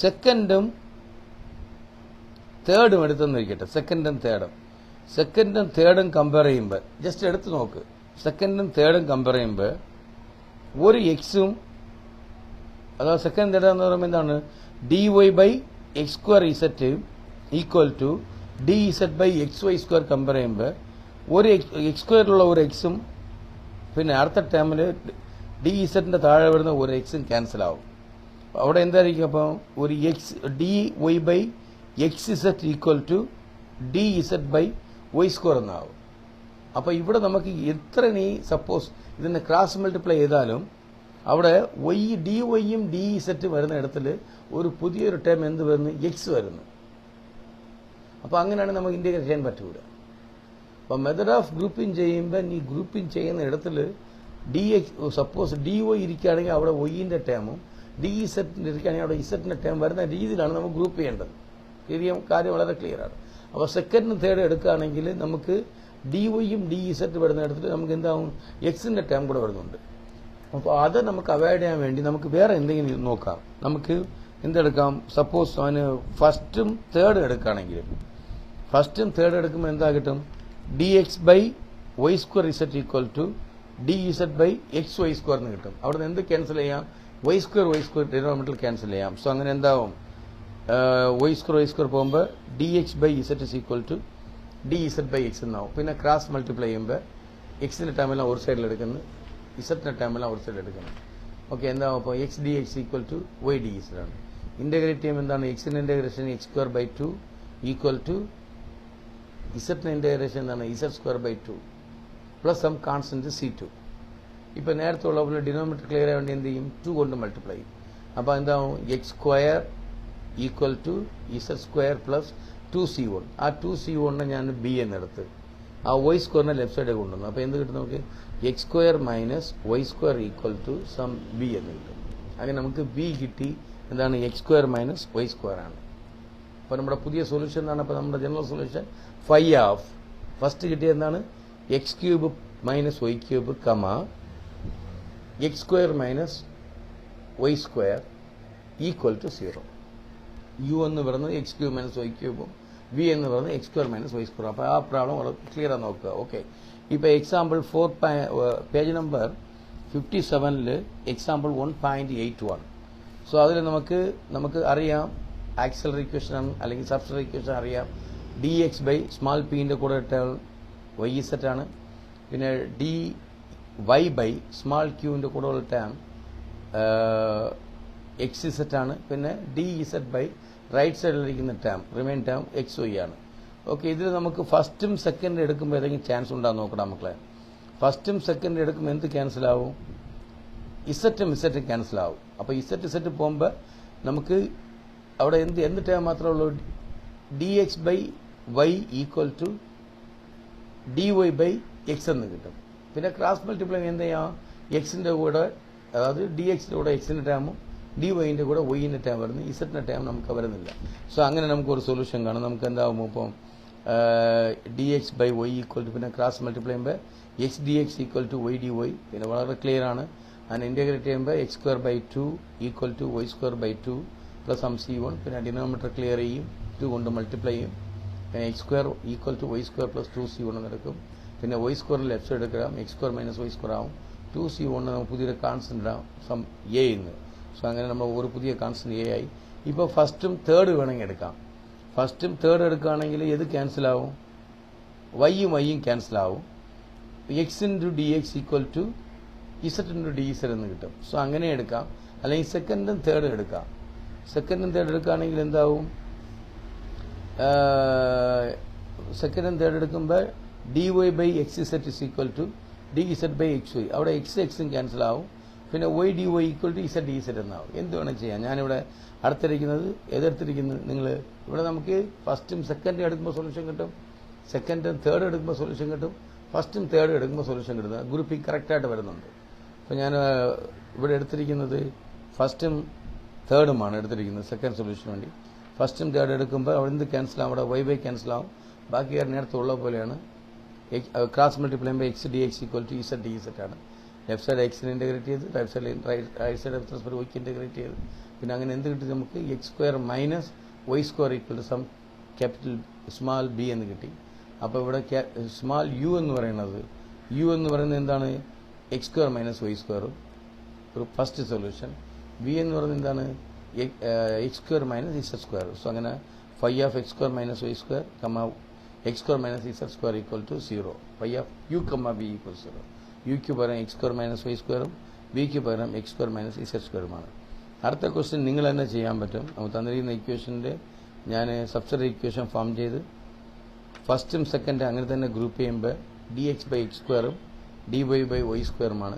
സെക്കൻഡും തേർഡും എടുത്തെന്നിരിക്കട്ടെ. സെക്കൻഡും തേർഡും കമ്പയർ ചെയ്യുമ്പോൾ ജസ്റ്റ് എടുത്ത് നോക്ക്. സെക്കൻഡും തേർഡും കമ്പയർ ചെയ്യുമ്പോൾ ഒരു എക്സും, അതായത് സെക്കൻഡ് തേർഡ് എന്ന് പറയുമ്പോൾ എന്താണ്, dy by x² z equal to dz by xy² compare ചെയ്യുമ്പോൾ ഒരു x² ഒരു എക്സും പിന്നെ അടുത്ത ടേമിൽ dz താഴെ വരുന്ന ഒരു എക്സും ക്യാൻസൽ ആവും. അവിടെ എന്തായിരിക്കും, അപ്പോൾ ഒരു dy by xz equal to dz by y² എന്നാവും. അപ്പോൾ ഇവിടെ നമുക്ക് എത്ര സപ്പോസ് ഇതിനെ ക്രോസ് മൾട്ടിപ്ലൈ ചെയ്താലും അവിടെ ഡിവൈയും dz വരുന്ന ഇടത്തിൽ ഒരു പുതിയൊരു ടേം എന്ത് വരുന്നു, എക്സ് വരുന്നു. അപ്പോൾ അങ്ങനെയാണ് നമുക്ക് ഇന്റഗ്രേറ്റ് ചെയ്യാൻ പറ്റൂല. അപ്പോൾ മെത്തേഡ് ഓഫ് ഗ്രൂപ്പിംഗ് ചെയ്യുമ്പോൾ ഈ ഗ്രൂപ്പിംഗ് ചെയ്യുന്ന ഇടത്തിൽ സപ്പോസ് dy ഇരിക്കുകയാണെങ്കിൽ അവിടെ വൈന്റെ ടേമും ഡി ഇസെറ്റിൻ്റെ ഇരിക്കുകയാണെങ്കിൽ അവിടെ ഇസെറ്റിൻ്റെ ടേം വരുന്ന രീതിയിലാണ് നമുക്ക് ഗ്രൂപ്പ് ചെയ്യേണ്ടത്. കാര്യം വളരെ ക്ലിയറാണ്. അപ്പോൾ സെക്കൻഡും തേർഡും എടുക്കുകയാണെങ്കിൽ നമുക്ക് ഡി വൈയും ഡി ഇസെറ്റ് വരുന്ന ഇടത്തിൽ നമുക്ക് എന്താവും എക്സിൻ്റെ ടേം കൂടെ വരുന്നുണ്ട്. അപ്പോൾ അത് നമുക്ക് അവോയ്ഡ് ചെയ്യാൻ വേണ്ടി നമുക്ക് വേറെ എന്തെങ്കിലും നോക്കാം. നമുക്ക് എന്തെടുക്കാം? സപ്പോസ് അവന് ഫസ്റ്റും തേർഡും എടുക്കുകയാണെങ്കിൽ ഫസ്റ്റും തേർഡ് എടുക്കുമ്പോൾ എന്താ കിട്ടും? D X by y square z equal to D ഇസെറ്റ് by x y square എന്ന് കിട്ടും. അവിടെ നിന്ന് എന്ത് ക്യാൻസൽ ചെയ്യാം? വൈ സ്ക്വയർ ഡിനോമിനേറ്റർ ക്യാൻസൽ ചെയ്യാം. സോ അങ്ങനെ എന്താവും? വൈ സ്ക്വയർ പോകുമ്പോൾ d X by z is equal to D ഇസെറ്റ് by x എന്നാവും. പിന്നെ ക്രോസ് മൾട്ടിപ്ലൈ ചെയ്യുമ്പോൾ എക്സിൻ്റെ ടേമെല്ലാം ഒരു സൈഡിൽ എടുക്കുന്നു, ഇസെറ്റിൻ്റെ ടേമെല്ലാം ഒരു സൈഡിൽ എടുക്കണം. ഓക്കെ, എന്താവും? അപ്പോൾ x d x equal to y d z ആണ്. ഇൻ്റഗ്രേറ്റ് ചെയ്യുമ്പോൾ എന്താണ്? എക്സിൻ്റെ integration x square by 2 equal to ഇസെറ്റിൻ്റെ ഇൻ്റഗ്രേഷൻ എന്താണ്? Z square by 2 plus some constant C2. ഇപ്പോൾ നേരത്തെ ഉള്ള പോലെ ഡിനോമിനേറ്റർ ക്ലിയർ ആയ വേണ്ടി എന്ത് ചെയ്യും? 2 കൊണ്ട് മൾട്ടിപ്ലൈ ചെയ്യും. അപ്പോൾ എന്താവും? X square equal to z square plus 2C1. ആ 2C1 ഞാൻ ബി എന്നെടുത്ത് ആ വൈ സ്ക്വയറിനെ ലെഫ്റ്റ് സൈഡിൽ കൊണ്ടുവന്നു. അപ്പോൾ എന്ത് കിട്ടും നമുക്ക്? X square minus Y square equal to some b എന്ന് കിട്ടും. അങ്ങനെ നമുക്ക് ബി കിട്ടി. എന്താണ്? X square minus Y square ആണ്. അപ്പോൾ നമ്മുടെ പുതിയ സൊല്യൂഷൻ എന്താണ്? അപ്പോൾ നമ്മുടെ general solution five of first കിട്ടിയ എന്താണ്? X cube minus y cube comma x square minus Y square equal to 0. U എന്ന് പറയുന്നത് എക്സ് ക്യൂബ് മൈനസ് വൈ ക്യൂബും വി എന്ന് പറയുന്നത് x square minus Y square. അപ്പോൾ ആ പ്രോബ്ലം വളരെ ക്ലിയർ ആയി നോക്കുക. ഓക്കെ, ഇപ്പോൾ example 4 page number 57 example 1.81. So അതിൽ നമുക്ക് അറിയാം ആക്സിലറി ഇക്വേഷൻ അല്ലെങ്കിൽ സബ്സിലറി ഇക്വേഷൻ അറിയാം. ഡി എക്സ് ബൈ സ്മാൾ പിന്റെ കൂടെ ഇട്ടാൽ വൈ ഇസെറ്റ് ആണ്. പിന്നെ ഡി വൈ ബൈ സ്മാൾ ക്യൂവിൻ്റെ കൂടെ ഉള്ള ടേം എക്സ് ഇസെറ്റ് ആണ്. പിന്നെ ഡി ഇസെറ്റ് ബൈ റൈറ്റ് സൈഡിലിരിക്കുന്ന term remain term x y ആണ്. ഓക്കെ, ഇതിൽ നമുക്ക് ഫസ്റ്റും സെക്കൻഡും എടുക്കുമ്പോൾ ഏതെങ്കിലും ചാൻസ് ഉണ്ടാകും നോക്കണം മക്കളെ. ഫസ്റ്റും സെക്കൻഡും എടുക്കുമ്പോൾ എന്ത് ക്യാൻസൽ ആവും? ഇസെറ്റും ക്യാൻസൽ ആവും. അപ്പോൾ ഇസെറ്റ് പോകുമ്പോൾ നമുക്ക് അവിടെ എന്ത് ടേം മാത്രമേ ഉള്ളൂ? D X by Y equal to D Y by x എന്ന് കിട്ടും. പിന്നെ ക്രോസ് മൾട്ടിപ്ലൈ എന്ത് ചെയ്യാം? എക്സിൻ്റെ കൂടെ, അതായത് ഡി എക്സിൻ്റെ കൂടെ എക്സിൻ്റെ ടേമും ഡി വൈൻ്റെ കൂടെ വൈൻ്റെ ടേം വരുന്നു, ഇസെറ്റിൻ്റെ ടേം നമുക്ക് വരുന്നില്ല. സോ അങ്ങനെ നമുക്കൊരു സൊല്യൂഷൻ കാണും. നമുക്ക് എന്താകും? ഇപ്പം d X by Y equal to പിന്നെ ക്രോസ് മൾട്ടിപ്ലൈ ചെയ്യുമ്പോൾ x d x equal to y d y. പിന്നെ വളരെ ക്ലിയർ ആണ്. അതിന് ഇൻറ്റഗ്രേറ്റ് ചെയ്യുമ്പോൾ x square by 2 equal to y square by 2 plus some C1. പിന്നെ ഡിനോമിനേറ്റർ ക്ലിയർ ചെയ്യും, 2 കൊണ്ട് മൾട്ടിപ്ലൈ ചെയ്യും. പിന്നെ x square equal to y square plus 2C1 എന്നെടുക്കും. പിന്നെ വൈ സ്ക്വയർ ലെഫ്റ്റ് സൈഡ് എടുക്കാം, x square minus Y square ആവും. 2C1 നമുക്ക് പുതിയൊരു കോൺസ്റ്റന്റ് ഇടാം, സം എ എന്ന്. സോ അങ്ങനെ നമ്മൾ ഒരു പുതിയ കോൺസ്റ്റന്റ് എ ആയി. ഇപ്പോൾ ഫസ്റ്റും തേർഡ് വേണമെങ്കിൽ എടുക്കാം. ഫസ്റ്റും തേർഡ് എടുക്കുകയാണെങ്കിൽ ഏത് ക്യാൻസൽ ആവും? വൈയും ക്യാൻസൽ ആവും. X into D x equal to z into D z എന്ന് കിട്ടും. സോ അങ്ങനെ എടുക്കാം. അല്ലെങ്കിൽ സെക്കൻഡും തേർഡും എടുക്കാം. സെക്കൻഡും തേർഡ് എടുക്കുകയാണെങ്കിൽ എന്താവും? സെക്കൻഡും തേർഡ് എടുക്കുമ്പോൾ d Y by x z is equal to D ഇസെറ്റ് by x y. അവിടെ എക്സും ക്യാൻസൽ ആവും. പിന്നെ y d Y equal to z d z എന്നാവും. എന്ത് വേണം ചെയ്യാം? ഞാനിവിടെ അടുത്തിരിക്കുന്നത് എതിർത്തിരിക്കുന്നത് നിങ്ങൾ ഇവിടെ നമുക്ക് ഫസ്റ്റും സെക്കൻഡും എടുക്കുമ്പോൾ സൊല്യൂഷൻ കിട്ടും, സെക്കൻഡും തേർഡ് എടുക്കുമ്പോൾ സൊല്യൂഷൻ കിട്ടും, ഫസ്റ്റും തേർഡ് എടുക്കുമ്പോൾ സൊല്യൂഷൻ കിട്ടുന്നത് ഗ്രൂപ്പിൽ കറക്റ്റായിട്ട് വരുന്നുണ്ട്. അപ്പോൾ ഞാൻ ഇവിടെ എടുത്തിരിക്കുന്നത് ഫസ്റ്റും തേർഡുമാണ് എടുത്തിരിക്കുന്നത് സെക്കൻഡ് സൊല്യൂഷന് വേണ്ടി. ഫസ്റ്റും തേർഡ് എടുക്കുമ്പോൾ അവിടെ എന്ത് ക്യാൻസൽ ആവും? അവിടെ വൈ ബൈ ക്യാൻസൽ ആവും. ബാക്കി നേരത്തെ ഉള്ള പോലെയാണ്. ക്രോസ് മൾട്ടിപ്ലൈ ചെയ്യുമ്പോൾ x d x equal to z d z ആണ്. ലെഫ്റ്റ് സൈഡ് എക്സിന് ഇൻറ്റഗ്രേറ്റ് ചെയ്ത് റൈറ്റ് സൈഡ് റെസ്പെക്ട് വൈക്ക് ഇൻറ്റഗ്രേറ്റ് ചെയ്ത് പിന്നെ അങ്ങനെ എന്ത് കിട്ടി? നമുക്ക് x square minus Y square equal to some capital small b എന്ന് കിട്ടി. അപ്പോൾ ഇവിടെ സ്മാൾ യു എന്ന് പറയുന്നത് എന്താണ്? എക്സ് സ്ക്വയർ മൈനസ് വൈ സ്ക്വയറും ഒരു ഫസ്റ്റ് സൊല്യൂഷൻ. വി എന്ന് പറയുന്നത് എന്താണ്? X square minus z square. So അങ്ങനെ five of x square minus Y square comma x square minus z square equal to 0. Five of U comma B equal 0. യുക്ക് പകരം x square minus Y സ്ക്വയറും ബിക്ക് പകരം x square minus z സ്ക്വയറുമാണ്. അടുത്ത question നിങ്ങൾ തന്നെ ചെയ്യാൻ പറ്റും. നമുക്ക് തന്നിരിക്കുന്ന ഇക്വേഷൻ്റെ ഞാൻ സബ്സിഡറി ഇക്വേഷൻ ഫോം ചെയ്ത് ഫസ്റ്റും സെക്കൻഡ് അങ്ങനെ തന്നെ ഗ്രൂപ്പ് ചെയ്യുമ്പോൾ ഡി എക്സ് ബൈ എക്സ് സ്ക്വയറും ഡി വൈ ബൈ വൈ സ്ക്വയറുമാണ്.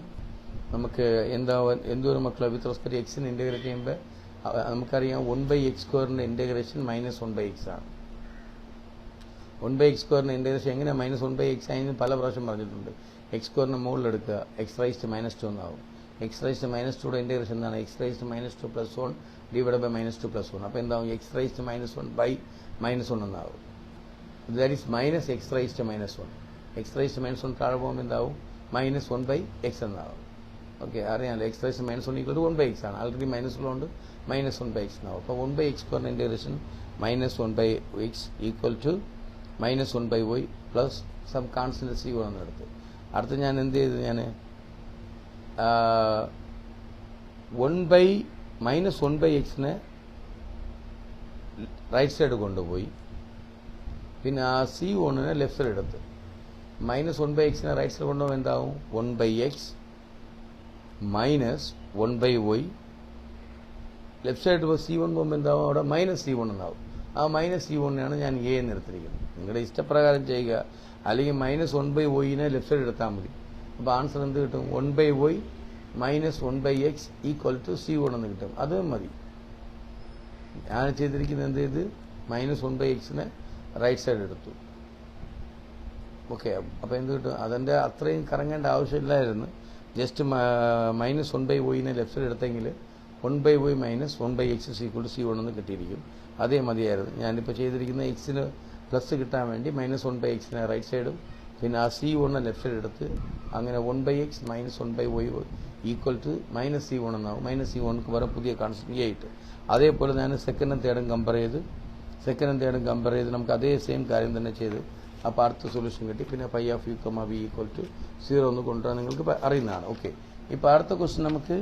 നമുക്ക് എന്തോരം മക്കളെ വിത്ത് റെസ്പെക്ട് എക്സിന് ഇൻറ്റഗ്രേറ്റ് ചെയ്യുമ്പോൾ നമുക്കറിയാം 1/x സ്ക്വയറിൻ്റെ ഇൻറ്റഗ്രേഷൻ മൈനസ് 1/x ആണ്. 1/x സ്ക്വയറിൻ്റെ ഇൻറ്റഗ്രേഷൻ എങ്ങനെ മൈനസ് 1/x ആയെന്ന് പല പ്രാവശ്യം പറഞ്ഞിട്ടുണ്ട്. എക്സ് സ്ക്വയറിന് മുകളിലെടുക്കുക, എക്സ് റൈസ് ടു -2 എന്നാവും. x raised to minus 2 integration എന്താണ് x raised to minus 2 plus 1 divided by minus 2 plus 1. അപ്പോൾ എന്താവും x raised to minus 1 by minus 1 എന്നാവും. That is minus x raised to minus 1. x raised to minus 1 താഴെ പോകുമ്പോൾ എന്താവും minus 1 by x എന്നാവും. Okay, അറിയാമല്ലോ x raised to minus 1 equal to 1 by x ആണ്. Already minus ഉള്ളതുകൊണ്ട് minus 1 by x എന്നാവും. അപ്പോൾ 1 by x സ്ക്വയറിൻ്റെ integration minus 1 by x equal to minus 1 by y plus some constant c വേണമെന്ന് എടുത്ത് അടുത്ത് ഞാൻ എന്ത് ചെയ്തു, ഞാൻ 1 by minus 1 by എക്സിനെ റൈറ്റ് സൈഡ് കൊണ്ടുപോയി, പിന്നെ ആ സി വണ്ണിനെ ലെഫ്റ്റ് സൈഡ് എടുത്ത് minus 1 by എക്സിനെ റൈറ്റ് സൈഡ് കൊണ്ടുപോകുമ്പോൾ എന്താവും 1 by x minus 1 by y, left side ഇപ്പോൾ സി വൺ പോകുമ്പോൾ എന്താവും അവിടെ മൈനസ് സി വൺ എന്നാവും. ആ മൈനസ് സി വണ്ണിനാണ് ഞാൻ എ എന്ന് എടുത്തിരിക്കുന്നത്. നിങ്ങളുടെ ഇഷ്ടപ്രകാരം ചെയ്യുക, അല്ലെങ്കിൽ minus 1 by വൈനെ ലെഫ്റ്റ് സൈഡ് എടുത്താൽ മതി. അപ്പോൾ ആൻസർ എന്ത് കിട്ടും, 1 by y minus 1 by x equal to C one എന്ന് കിട്ടും. അത് മതി. ഞാൻ ചെയ്തിരിക്കുന്നത് എന്ത് ചെയ്ത് minus 1 by എക്സിനെ റൈറ്റ് സൈഡ് എടുത്തു. ഓക്കെ, അപ്പോൾ എന്ത് കിട്ടും, അതിൻ്റെ അത്രയും കറങ്ങേണ്ട ആവശ്യമില്ലായിരുന്നു. ജസ്റ്റ് minus 1 by വൈനെ ലെഫ്റ്റ് സൈഡ് എടുത്തെങ്കിൽ 1 by y minus 1 by x equal to C one എന്ന് കിട്ടിയിരിക്കും. അതേ മതിയായിരുന്നു. ഞാനിപ്പോൾ ചെയ്തിരിക്കുന്ന എക്സിന് പ്ലസ് കിട്ടാൻ വേണ്ടി minus 1 by എക്സിനെ റൈറ്റ് സൈഡും പിന്നെ ആ സി വണ്ണിനെ ലെഫ്റ്റ് സൈഡ് എടുത്ത് അങ്ങനെ 1 by x minus 1 by y equal to minus C one എന്നാവും. മൈനസ് സി വണ്ക്ക് വരെ പുതിയ കോൺസ്റ്റന്റ് ആയിട്ട് അതേപോലെ ഞാൻ സെക്കൻഡും തേർഡും കമ്പയർ ചെയ്ത് നമുക്ക് അതേ സെയിം കാര്യം തന്നെ ചെയ്ത് അപ്പോൾ അടുത്ത സൊല്യൂഷൻ കിട്ടി. പിന്നെ pi of U comma v equal to 0 എന്ന് കൊണ്ടുവരാൻ നിങ്ങൾക്ക് അറിയുന്നതാണ്. ഓക്കെ, ഇപ്പോൾ അടുത്ത ക്വസ്റ്റ്യൻ നമുക്ക്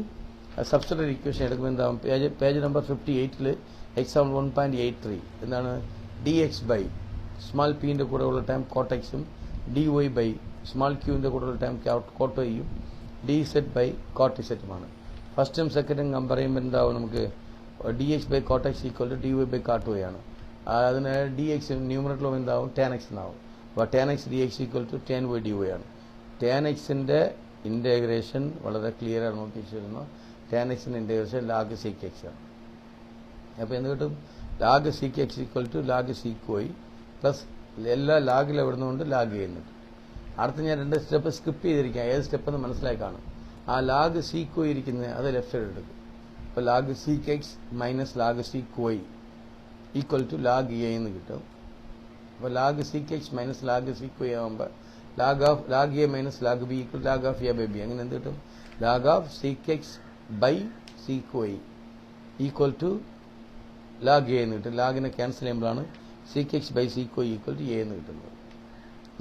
സബ്സ്റ്റിറ്റ്യൂട്ട് ഇക്വേഷൻ എടുക്കുമ്പോൾ എന്താവും, പേജ് നമ്പർ 58 എക്സാമ്പിൾ 1.83 എന്താണ് ഡി എക്സ് ബൈ സ്മാൾ പിൻ്റെ കൂടെ ഉള്ള ടൈം കോട്ട് എക്സും ഡി വൈ ബൈ സ്മാൾ ക്യൂവിൻ്റെ കൂടെ ഉള്ള ടൈം കോട്ട് വൈയും ഡി സെറ്റ് ബൈ കോട്ട് സെറ്റുമാണ്. ഫസ്റ്റും സെക്കൻഡും കമ്പയർ ചെയ്യുമ്പോൾ എന്താവും, നമുക്ക് d X by cot x equal to D Y by cot y ആണ്. അതിന് ഡി എക്സ് ന്യൂമറേറ്ററിലും എന്താവും ടാൻ എക്സ് എന്നാവും. അപ്പോൾ tan x d x equal to tan y d y ആണ്. ടാൻ എക്സിൻ്റെ ഇൻറ്റഗ്രേഷൻ വളരെ ക്ലിയർ ആണ് നോക്കി വെച്ചിരുന്നു. ടാൻ എക്സിൻ്റെ ഇൻറ്റഗ്രേഷൻ ലാഗ് സീക്ക് എക്സ് ആണ്. അപ്പോൾ എന്ത് കിട്ടും, log sec x equal to log sec y plus എല്ലാ ലാഗിൽ എവിടുന്നുകൊണ്ട് ലാഗ് ചെയ്യുന്നുണ്ട്. അടുത്ത് ഞാൻ 2 സ്റ്റെപ്പ് സ്കിപ്പ് ചെയ്തിരിക്കാം, ഏത് സ്റ്റെപ്പെന്ന് മനസ്സിലായി കാണും. ആ ലാഗ് സീക്ക് വൈ ഇരിക്കുന്നത് അത് ലെഫ്റ്റ് സൈഡ് എടുക്കും. അപ്പോൾ log sec x minus log sec y equal to log A എന്ന് കിട്ടും. അപ്പോൾ log sec x minus log sec y ആകുമ്പോൾ log A minus log B equal log of A by b. അങ്ങനെ എന്ത് കിട്ടും, log of sec x by sec y equal to log A എന്ന് കിട്ടും. ലാഗിനെ ക്യാൻസൽ ചെയ്യുമ്പോഴാണ് sec x by sec y equal to A എന്ന് കിട്ടുന്നത്.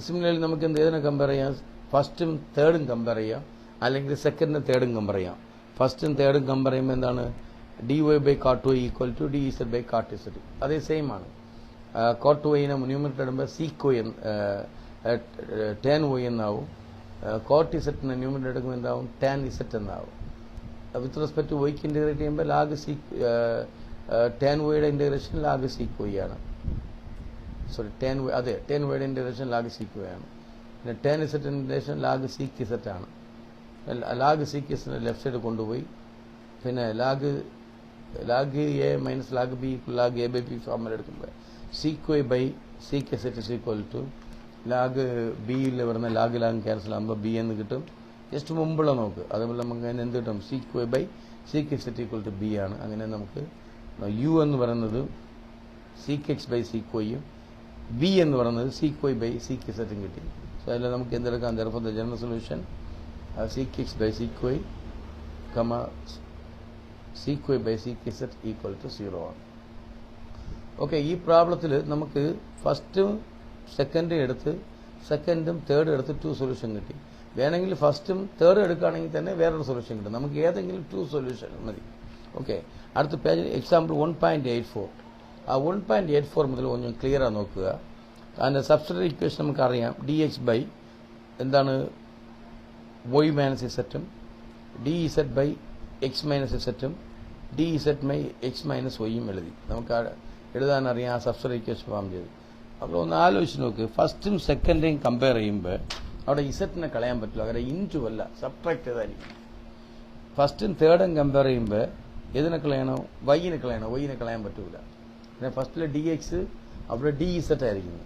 Similarly നമുക്ക് എന്ത് ഏതിനെ കമ്പയർ ചെയ്യാം, ഫസ്റ്റും തേർഡും കമ്പയർ ചെയ്യാം, അല്ലെങ്കിൽ സെക്കൻഡും തേർഡും കമ്പയർ ചെയ്യാം. ഫസ്റ്റും തേർഡും കമ്പയർ ചെയ്യുമ്പോൾ എന്താണ് d Y by cot y equal to D Z by cot z. അതേ സെയിം ആണ്. കോട്ട് വൈനെ ന്യൂമറേറ്റർ ഇടുമ്പോൾ സീക്ക് വൈ ടാൻ വൈ എന്നാവും. കോട്ട് ഇസറ്റിനെ ന്യൂമറേറ്റർ എടുക്കുമ്പോൾ എന്താവും ടാൻ ഇസറ്റ് എന്നാവും. വിത്ത് റെസ്പെക്ട് ടു വൈക്ക് ഇൻറ്റഗ്രേറ്റ് ചെയ്യുമ്പോൾ ലാഗ് സീക്ക് ടാൻ വൈയുടെ ഇൻറ്റഗ്രേഷൻ ലാഗ് സീക്ക് വൈ ആണ്. സോറി ടാൻ വൈ, അതെ ടാൻ വൈയുടെ ഇൻറ്റഗ്രേഷൻ ലാഗ് സീക്ക് വൈ ആണ്. പിന്നെ tan z integration log sec z ആണ്. ലാഗ് സീക്ക് ഇസറ്റിനെ ലെഫ്റ്റ് സൈഡ് കൊണ്ടുപോയി പിന്നെ log A minus log B log A by b formula എടുക്കുമ്പോൾ sec y by sec z is equal to log ബിയിൽ വരുന്ന lag cancel ആകുമ്പോൾ B എന്ന് കിട്ടും. ജസ്റ്റ് മുമ്പുള്ള നോക്ക്. അതുപോലെ നമുക്ക് അതിന് എന്ത് കിട്ടും, sec y by sec z equal to B ആണ്. അങ്ങനെ നമുക്ക് യു എന്ന് പറയുന്നത് സീക്ക് എക്സ് ബൈ സീക്ക് വൈയും ബി എന്ന് പറയുന്നത് സീക്ക് വൈ ബൈ സീക്ക് ഇസറ്റും കിട്ടി. സോ അതിൽ നമുക്ക് എന്തെടുക്കാം, therefore the general solution sec x by sec y comma sec y by sec z equal to 0 ആണ്. ഓക്കെ, ഈ പ്രോബ്ലത്തിൽ നമുക്ക് ഫസ്റ്റും സെക്കൻഡും എടുത്ത് സെക്കൻഡും തേർഡും എടുത്ത് 2 സൊല്യൂഷൻ കിട്ടി. വേണമെങ്കിൽ ഫസ്റ്റും തേർഡും എടുക്കുകയാണെങ്കിൽ തന്നെ വേറൊരു സൊല്യൂഷൻ കിട്ടും. നമുക്ക് ഏതെങ്കിലും 2 സൊല്യൂഷൻ മതി. ഓക്കെ, അടുത്ത പേജ് എക്സാമ്പിൾ 1.84. ആ 1.84 മുതൽ கொஞ்சம் ക്ലിയറാണ് നോക്കുക. അതിൻ്റെ സബ്സ്റ്റിറ്റ്യൂട്ട് ഇക്വേഷൻ നമുക്കറിയാം. ഡി എക്സ് ബൈ എന്താണ് വൈ മൈനസ് ഇസറ്റും d z by X minus ഇസറ്റും d z by X minus വൈയും എഴുതി നമുക്ക് എഴുതാനറിയാം. ആ സബ്സ്റ്റിറ്റ്യൂട്ട് ഇക്വേഷൻ ഫോം ചെയ്ത് അപ്പോൾ ഒന്ന് ആലോചിച്ച് നോക്ക്. ഫസ്റ്റും സെക്കൻഡേയും കമ്പയർ ചെയ്യുമ്പോൾ അവിടെ ഇസറ്റിനെ കളയാൻ പറ്റില്ല, അങ്ങനെ ഇൻറ്റു അല്ല സബ്ട്രാക്ട് ചെയ്തായിരിക്കും. ഫസ്റ്റും തേർഡും കമ്പയർ ചെയ്യുമ്പോൾ ഏതിനെ കളയണം, വൈനെ കളയണം. വൈനെ കളയാൻ പറ്റൂല. പിന്നെ ഫസ്റ്റിലെ ഡി എക്സ് അവിടെ ഡി ഇസറ്റ് ആയിരിക്കുന്നു.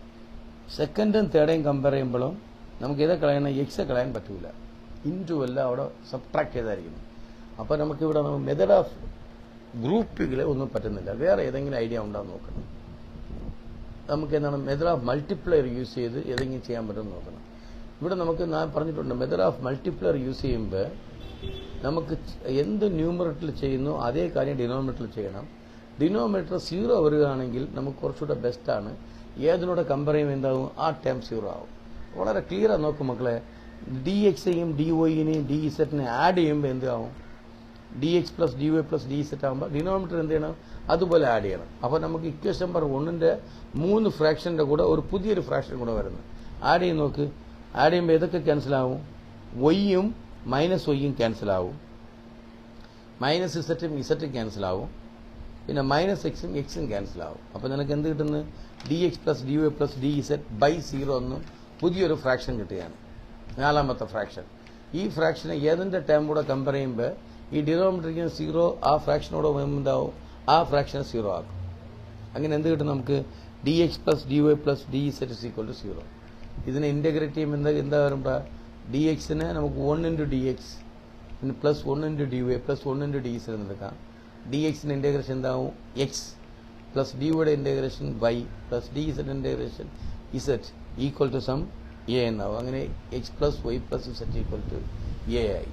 സെക്കൻഡും തേർഡേയും കമ്പയർ ചെയ്യുമ്പോഴും നമുക്ക് ഏതെ കളയണം, എക്സ് കളയാൻ പറ്റൂല. ഇൻറ്റു അല്ല അവിടെ സബ്ട്രാക്ട് ചെയ്തായിരിക്കുന്നു. അപ്പോൾ നമുക്കിവിടെ മെത്തേഡ് ഓഫ് ഗ്രൂപ്പുകളെ ഒന്നും പറ്റുന്നില്ല. വേറെ ഏതെങ്കിലും ഐഡിയ ഉണ്ടാകുന്ന നോക്കണം. നമുക്ക് എന്താണ് മെത്തേഡ് ഓഫ് മൾട്ടിപ്ലയർ യൂസ് ചെയ്ത് ഏതെങ്കിലും ചെയ്യാൻ പറ്റുമെന്ന് നോക്കണം. ഇവിടെ നമുക്ക് ഞാൻ പറഞ്ഞിട്ടുണ്ട്, മെത്തേഡ് ഓഫ് മൾട്ടിപ്ലയർ യൂസ് ചെയ്യുമ്പോൾ നമുക്ക് എന്ത് ന്യൂമറേറ്ററിൽ ചെയ്യുന്നു അതേ കാര്യം ഡിനോമിനേറ്ററിൽ ചെയ്യണം. ഡിനോമിനേറ്റർ 0 വരികയാണെങ്കിൽ നമുക്ക് കുറച്ചുകൂടെ ബെസ്റ്റാണ്. ഏതിനോട് കമ്പയർ ചെയ്യുമ്പോൾ എന്താകും? ആ ടേം 0 ആവും. വളരെ ക്ലിയറാണ്. നോക്കും മക്കളെ, ഡി എക്സെയും ഡി വൈനെയും ഡി ഇസറ്റിനെ ആഡ് ചെയ്യുമ്പോൾ എന്താവും? D X plus d Y plus d z ആകുമ്പോൾ ഡിനോമിനേറ്റർ എന്ത് ചെയ്യണം? അതുപോലെ ആഡ് ചെയ്യണം. അപ്പോൾ നമുക്ക് ഇക്വേഷൻ നമ്പർ 1ന്റെ 3 ഫ്രാക്ഷൻ്റെ കൂടെ ഒരു പുതിയൊരു ഫ്രാക്ഷൻ കൂടെ വരുന്നത് ആഡ് ചെയ്ത് നോക്ക്. ആഡ് ചെയ്യുമ്പോൾ ഏതൊക്കെ ക്യാൻസൽ ആവും? വൈയും മൈനസ് വൈയും ക്യാൻസൽ ആവും, മൈനസ് ഇസറ്റും ഇസറ്റും ക്യാൻസൽ ആവും, പിന്നെ മൈനസ് എക്സും എക്സും ക്യാൻസൽ ആവും. അപ്പോൾ നിനക്ക് എന്ത് കിട്ടുന്നത്? D X plus d Y plus d z by 0 എന്നും പുതിയൊരു ഫ്രാക്ഷൻ കിട്ടുകയാണ്, 4ാമത്തെ ഫ്രാക്ഷൻ. ഈ ഫ്രാക്ഷനെ ഏതിൻ്റെ ടേം കൂടെ കമ്പയർ ചെയ്യുമ്പോൾ ഈ ഡിനോമിനേറ്ററിന് 0 ആ ഫ്രാക്ഷനോട് എന്താവും? ആ ഫ്രാക്ഷനെ 0 ആക്കും. അങ്ങനെ എന്ത് കിട്ടും നമുക്ക്? D X plus d Y plus d z is equal to 0. ഇതിനെ ഇൻറ്റഗ്രേറ്റ് ചെയ്യുമ്പോൾ എന്താ വരുമ്പോൾ ഡി എക്സിനെ നമുക്ക് 1 ഇൻറ്റു ഡി എക്സ് പിന്നെ plus 1 into D Y plus 1 into D z എന്നെടുക്കാം. ഡി എക്സിൻ്റെ ഇൻറ്റഗ്രേഷൻ എന്താവും? എക്സ് പ്ലസ് ഡി വൈയുടെ integration y plus d z integration z equal to some a എന്നാവും. അങ്ങനെ x plus Y plus ഇസറ്റ് equal to a ആയി.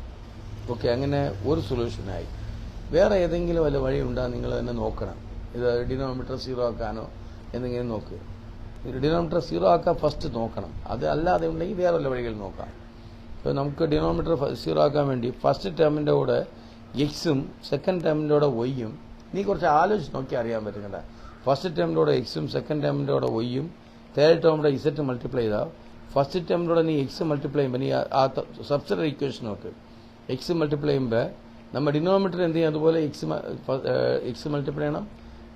Okay, അങ്ങനെ ഒരു സൊല്യൂഷനായി. വേറെ ഏതെങ്കിലും വല്ല വഴി ഉണ്ടാകും നിങ്ങൾ തന്നെ നോക്കണം. ഇത് ഡിനോമിനേറ്റർ 0 ആക്കാനോ എന്തെങ്കിലും നോക്കുക. ഡിനോമിനേറ്റർ 0 ആക്കാൻ ഫസ്റ്റ് നോക്കണം. അത് അല്ലാതെ ഉണ്ടെങ്കിൽ വേറെ വല്ല വഴികൾ നോക്കാം. ഇപ്പോൾ നമുക്ക് ഡിനോമിനേറ്റർ 0 ആക്കാൻ വേണ്ടി ഫസ്റ്റ് ടേമിൻ്റെ കൂടെ എക്സും സെക്കൻഡ് ടേമിൻ്റെ കൂടെ വൈയും നീ കുറച്ച് ആലോചിച്ച് നോക്കി അറിയാൻ പറ്റുന്നില്ല. ഫസ്റ്റ് ടേമിൻ്റെ കൂടെ എക്സും സെക്കൻഡ് ടേമിൻ്റെ കൂടെ വൈയും തേർഡ് ടേമിൻ്റെ ഇസറ്റ് മൾട്ടിപ്ലൈ ചെയ്താൽ ഫസ്റ്റ് ടേമിൻ്റെ കൂടെ നീ എക്സ് മൾട്ടിപ്ലൈ ചെയ്യുമ്പോൾ നീ ആ സബ്സിഡറി ഇക്വേഷൻ നോക്ക്. എക്സ് മൾട്ടിപ്ലൈ ചെയ്യുമ്പോൾ നമ്മൾ ഡിനോമിനേറ്റർ എന്ത് ചെയ്യും? അതുപോലെ എക്സ് മൾട്ടിപ്ലൈ ചെയ്യണം,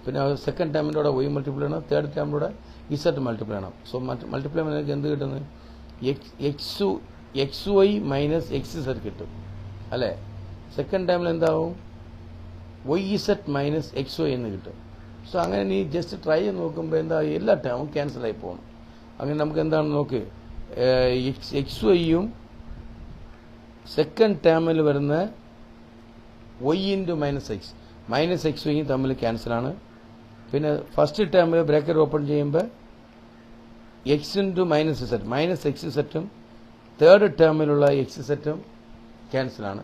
പിന്നെ സെക്കൻഡ് ടേമിൻ്റെ കൂടെ വൈ മൾട്ടിപ്ലൈ ചെയ്യണം, തേർഡ് ടേമിൻ്റെ കൂടെ ഇസറ്റ് മൾട്ടിപ്ലൈ ചെയ്യണം. സോ മൾട്ടിപ്ലൈ ചെയ്യുമ്പോൾ എന്ത് കിട്ടുന്നത്? എക്സ് വൈ മൈനസ് എക്സ് ഇസറ്റ് കിട്ടും അല്ലേ. സെക്കൻഡ് ടൈമിൽ എന്താവും? വൈ ഇസറ്റ് മൈനസ് എക്സ് വൈ എന്ന് കിട്ടും. സോ അങ്ങനെ നീ ജസ്റ്റ് ട്രൈ ചെയ്ത് നോക്കുമ്പോൾ എന്താ എല്ലാ ടേമും ക്യാൻസൽ ആയി പോകണം. അങ്ങനെ നമുക്ക് എന്താണ് നോക്ക്, എക്സ് വൈയും സെക്കൻഡ് ടേമിൽ വരുന്ന വൈ ഇൻറ്റു മൈനസ് എക്സ് വൈയും തമ്മിൽ ക്യാൻസലാണ്. പിന്നെ ഫസ്റ്റ് ടേമിൽ ബ്രാക്കറ്റ് ഓപ്പൺ ചെയ്യുമ്പോൾ എക്സ് ഇൻറ്റു മൈനസ് എക്സ് സെറ്റും തേർഡ് ടേമിലുള്ള എക്സ് സെറ്റും ക്യാൻസലാണ്.